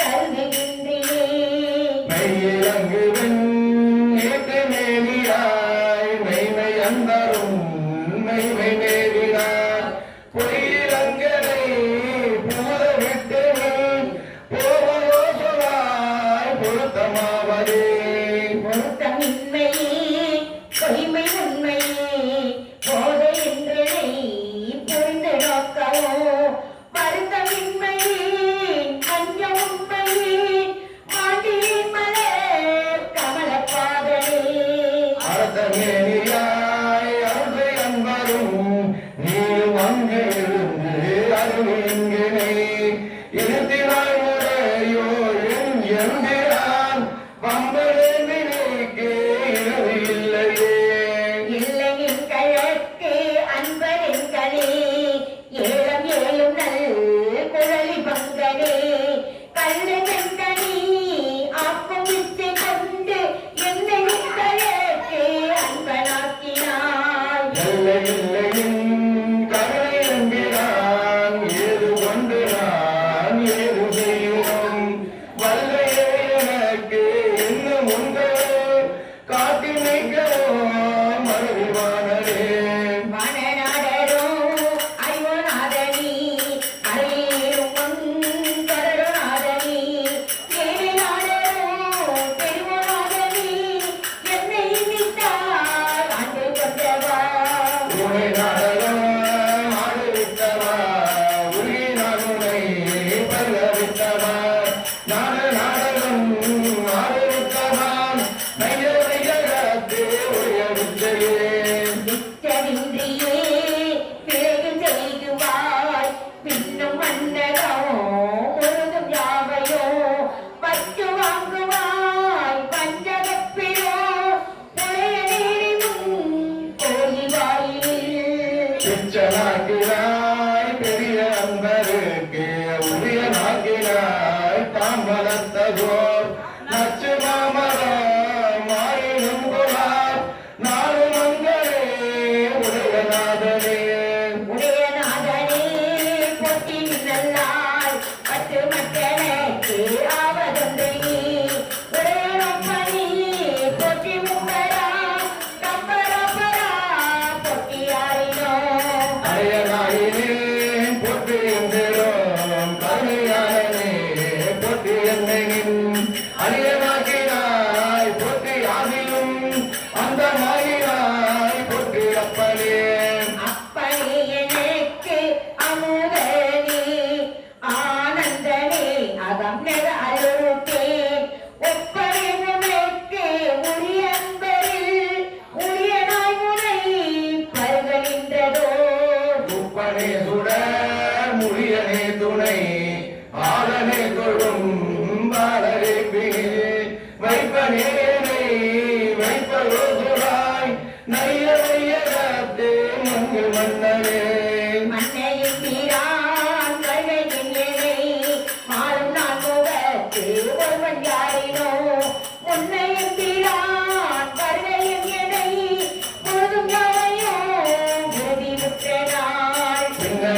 கருதுகின்றேன். மெய்யிலங்குவன் ஏற்று மேனியாய் மெய்மை அந்தரும் மெய்மை நேரினார். பொய்யிலங்கனை பூத விட்டு போவதோ சொல்லாய் பொருத்தமாவதே. பொருத்தமின்மையே பொய்மை உண்மையே போதை என்றனை புரிந்து நோக்கவோ வருத்தமின்மையே அஞ்ச உண்மையே மாண்டியின் மலர் கமலப்பாதனே. அரசமேனியாய் அருளை அன்பரும் நீயும் அங்கு இருந்து அருளின்கினை இருத்தினாய் முறையோ என் எந்திரான் வம்பரேந்தினைக்கே இரவு இல்லையே. இல்லையின் கழற்கு அன்பரின் கனே ஏலம் ஏழும் நல் குழலி பங்கனே கள்ளனி ஆக்கும் வித்தை கொண்டு என்னை கழற்கு அன்பனாக்கினாய். இல்லை இல்லையின் கருணை என்கிறான் ஏது கொண்டு நான் ஏது செய்யும் வல்லையே எனக்கு இன்னும் உண்டு காட்டி நிற்கவும் மறுவானரே. மனநாடரோ அறிவோநாதனி அறியும் தொடருநாதனி ஏழைநாடரோ பெருமநாதனி என்னை நினைத்தார் ஆண்டு கொண்டவா. உனை நாடகம் ஆடுவித்தவா உரி நானுனை பல்லவித்தவா நாட நாடகம் ஆடுவித்தவா நைய நையகத்தே உரிய வித்தையே. நிச்சமின்றியே பிறகு செய்குவாய் பின்னும் மன்னரோ முழுதும் யாவையோ பற்று வாங்குவாய் பஞ்சகப்பிலோ புலைய நீரினும் கோயில் வாயிலில். பிச்சனாக்கினாய் பெரிய அன்பருக்கு உரிய நாக்கினாய் தாம் வளர்த்ததோர் நச்சு மாமரம் மாயினும் குலார் நாடு மங்களே உடையநாதனே. உடையநாதனே பொட்டி நல்லாய் பத்து மக்களுக்கு ஆவதொன்றை உடையனொப்பனி பொட்டி மும்பரா கம்பரப்பரா பொட்டியாரினோ. அடையனாயினே பொட்டு என்கிறோம் கருணையாளனே பொட்டு என்னை அரியனாக்கினாய் பொட்டு ஆதியும் அந்த மாயினாய் பொட்டு அப்பனே. அப்பனே எனக்கு அமுதனே ஆனந்தனே அகம் நெக அருள்கேன் ஒப்பனைக்கு உரிய அன்பரில் உரிய நாய்முறை பருகனின்றதோ. உப்பனே சுடர் முடியனே துணை ஆளனே தொழும் பாலரே வைப்பனே வைப்பதோ சுடாய் நைய நையகத்தே மங்கு மன்னரே. மன்னையின் தீரான் கழுகின் இணை மாறும் நான் முகத்து ஒருவன் யாரினோ முன்னையின் தீரான் வருகையின் இணை முழுதும் யாரையோ உறுதி முற்றனாள். பின்ன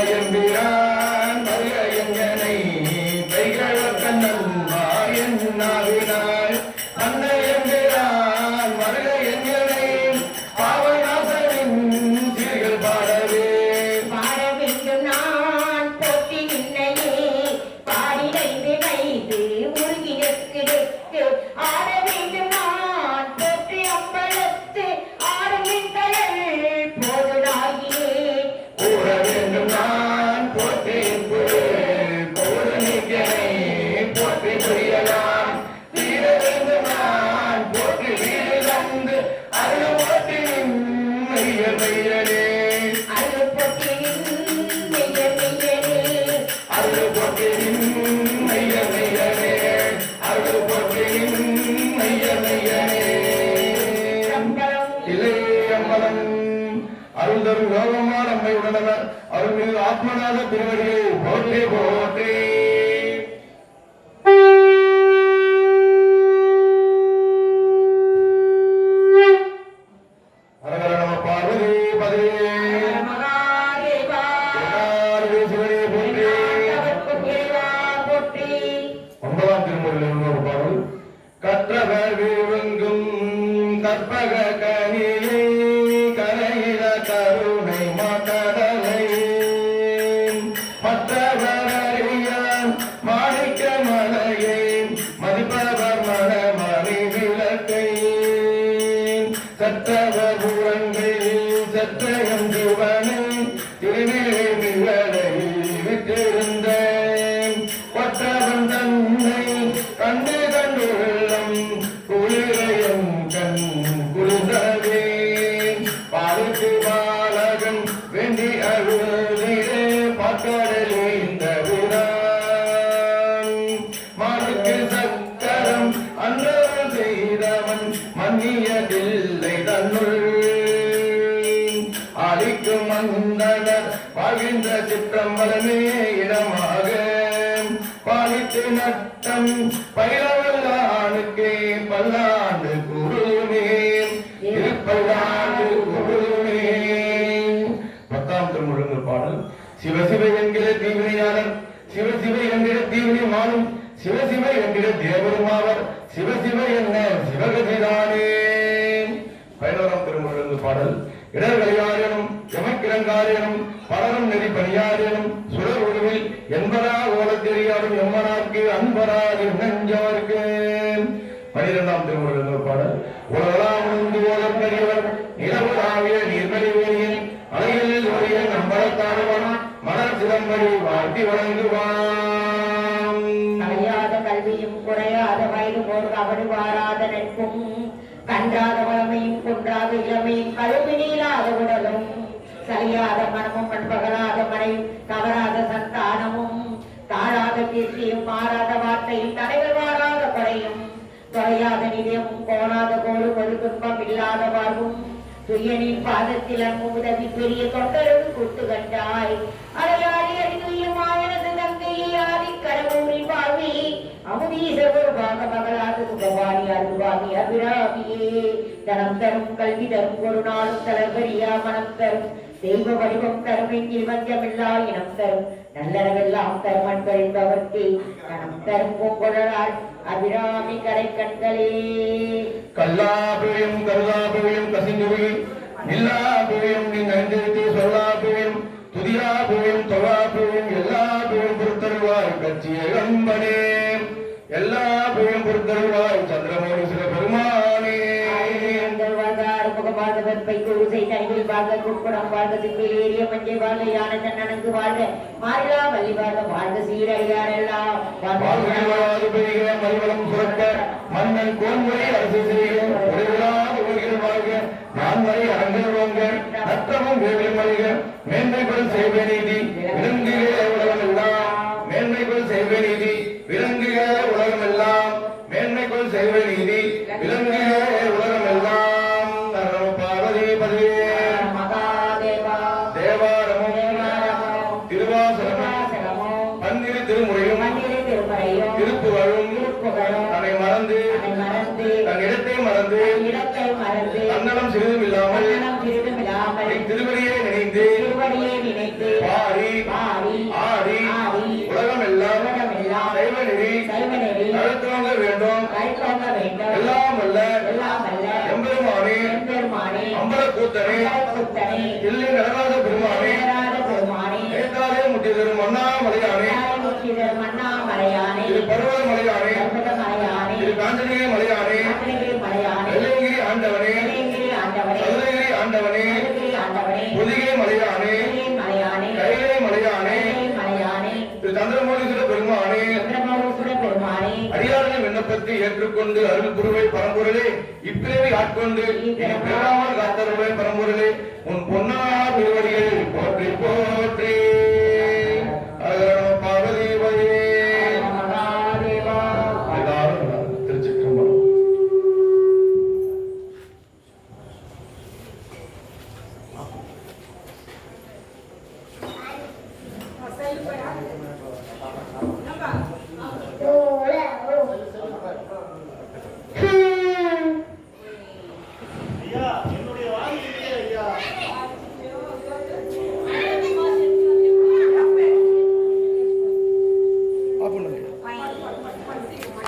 அருள் தரும் யோகமான நம்மை உடனவர் அருள்மிகு ஆத்மநாத திருவடியை போற்றி போற்றி. ஹரஹர நம பார்வதி பதே மகாதேவா சிவனே போற்றி. போற்றி. 9ஆம் திருமுறையில் இன்னொரு பாடல். கற்றவர் விழுங்கும் கற்பக கனியை கரையில கருணை மாட்டடலை மற்றவர் அறியான் மாணிக்க மலையை மதிப்பவர் மணமணி விளக்கை சற்றவர் புறங்கள் சற்றயம் சிவனை திருநெல்வேலிகளை விட்டிருந்த கொற்றவன் தன்னை கண்டு கண்டு உள்ளம் குளிரையும் கண் குளிர்ந்ததே பாலுக்கு பாலகன் வேண்டி அழுதிலே பாக்கடலே இந்த விரான் மாலுக்கு சக்கரம் அன்றவன் செய்தவன் மன்னியதில்லை தன்னுள் ஆலிக்கும் மந்தனர் வாழ்கின்ற சிற்றம்பலமே இடமாக பாலித்து நட்டம் பயிரவல்ல ஆணுக்கே பல்லாண்டு குருமே திருப்பல்லாண்டு குருமே. 10ஆம் திருமுழங்கு பாடல். சிவசிவ என்கிற தீவினையாளர் சிவசிவ என்கிற தீவினை மானும் சிவசிவ என்கிற தேவருமாவர் சிவசிவ என்ன சிவகதிதானே. 11ஆம் திருமுழங்கு பாடல். இடர்களியாரேனும் எமக்கிரங்காரேனும் பலரும் நெறி பணியாரேனும் சுடர் உருவில் என்பரா ஓலத்தெரியாரும் எம்மனார்க்கு அன்பராது நெஞ்சவர்க்கு. 12ஆம் திருமுறையில் பாடல். உலகலாம் உந்து ஓலர் பெரியவர் நிலவுலாவிய நீர்மலிவேணியில் அலையில் ஒழிய நம்பளத்தாடுவான் மலர் சிதம்பரி வாழ்த்தி வழங்குவான். கலையாத கல்வியும் குறையாத வயது போர் கபடு வாராத நட்பும் கன்றாத வளமையும் குன்றாத இளமையும் கழுவி நீளாத உடலும் சரியாத மனமும் பண்பகலாத மழையும் தவறாத சந்தானமும் தாழாத கீர்த்தியும் மாறாத வார்த்தையும் தடைகள் வாராத கொடையும் தொலையாத நிதியமும் கோணாத கோடும் ஒரு துன்பம் இல்லாத வாழ்வும் துயனின் பாதத்தில் அன்பு உதவி பெரிய தொண்டரும் கூட்டு கண்டாய் அடையாளி அறிவியும் ஆயனது தங்கையை ஆதி கடவுரின் வாழ்வி அமுதீசர் பாக மகளாது சுகவாணி அருள்வாணி அபிராமியே தனம் தரும் கல்வி தரும் ஒரு நாளும் தளர்வரியா மனம் தரும் தெய்வ வடிவம் தரும் எங்கில் வஞ்சமில்லா இனம் தரும் நல்லறவெல்லாம் தருமன் கழிப்பவர்க்கு கணம் தரும் பூங்குழலால் அபிராமி கரை கண்களே. கல்லாபியம் கருதாபியம் கசிந்துவி நில்லாபியம் நீ நந்திருத்தி சொல்லாபியம் துதியாபியம் தொழாபியம் எல்லாபியம் பொறுத்தருவாய் கட்சியை கம்பனே எல்லாபியம் பொறுத்தருவாய் சந்திரமௌழி சில பெருமானே. முகபாதவற்பை குருசை தனிவில் வாழ்க குக்குடம் வாழ்க சிப்பில் ஏறிய மஞ்சை வாழ்க யானை தன்னனங்கு வாழ்க மாறிலா வள்ளி வாழ்க வாழ்க சீரடியாரெல்லாம் மறுவலம் சுரக்க மன்னன் கோன்முறை அரசு செய்யும் வாழ்க நான்மறை அரங்கோங்க நத்தமும் வேவில் மல்க மேன்மைகள் செய்வ நீதி விலங்குகிற உலகம் எல்லாம் மேன்மைகள் செய்வ நீதி விலங்குகிற உலகம் எல்லாம் மேன்மைகள் செய்வ நீதி விலங்குகிற உலகம் எல்லாம். பார்வதி பதவியே மகாதேவா தேவாரமும் திருவாசகமும் பன்னிரு திருமுறையும் திருப்புகழும் தன்னை மறந்து தன் இடத்தை மறந்து தன்னலம் சிறிதும் இல்லாமல் திருவடியை நினைந்து பாடி ஆடி உலகம் எல்லாம் சைவ நெறி அழைத்தோங்க வேண்டும் எல்லாம் அல்ல எம்பெருமானே அம்பல கூத்தனே இல்லை நடராஜ பெருமானே நேதாலே முட்டி தரும் அண்ணாமலையானே இது பருவத மலையானே இது காஞ்சனகிரி மலையானே வெள்ளங்கிரி ஆண்டவனே சதுரகிரி ஆண்டவனே பொதிகை மலையானே கைலை மலையானே திரு சந்திரமௌலீஸ்வர பெருமானே அடியாரின் விண்ணப்பத்தை ஏற்றுக்கொண்டு அருள் குருவை பரம்பொருளே இப்பிறவை ஆட்கொண்டு பெறாமல் காத்தருளை பரம்பொருளே உன் பொன்னா திருவடியை போற்றி போற்றி.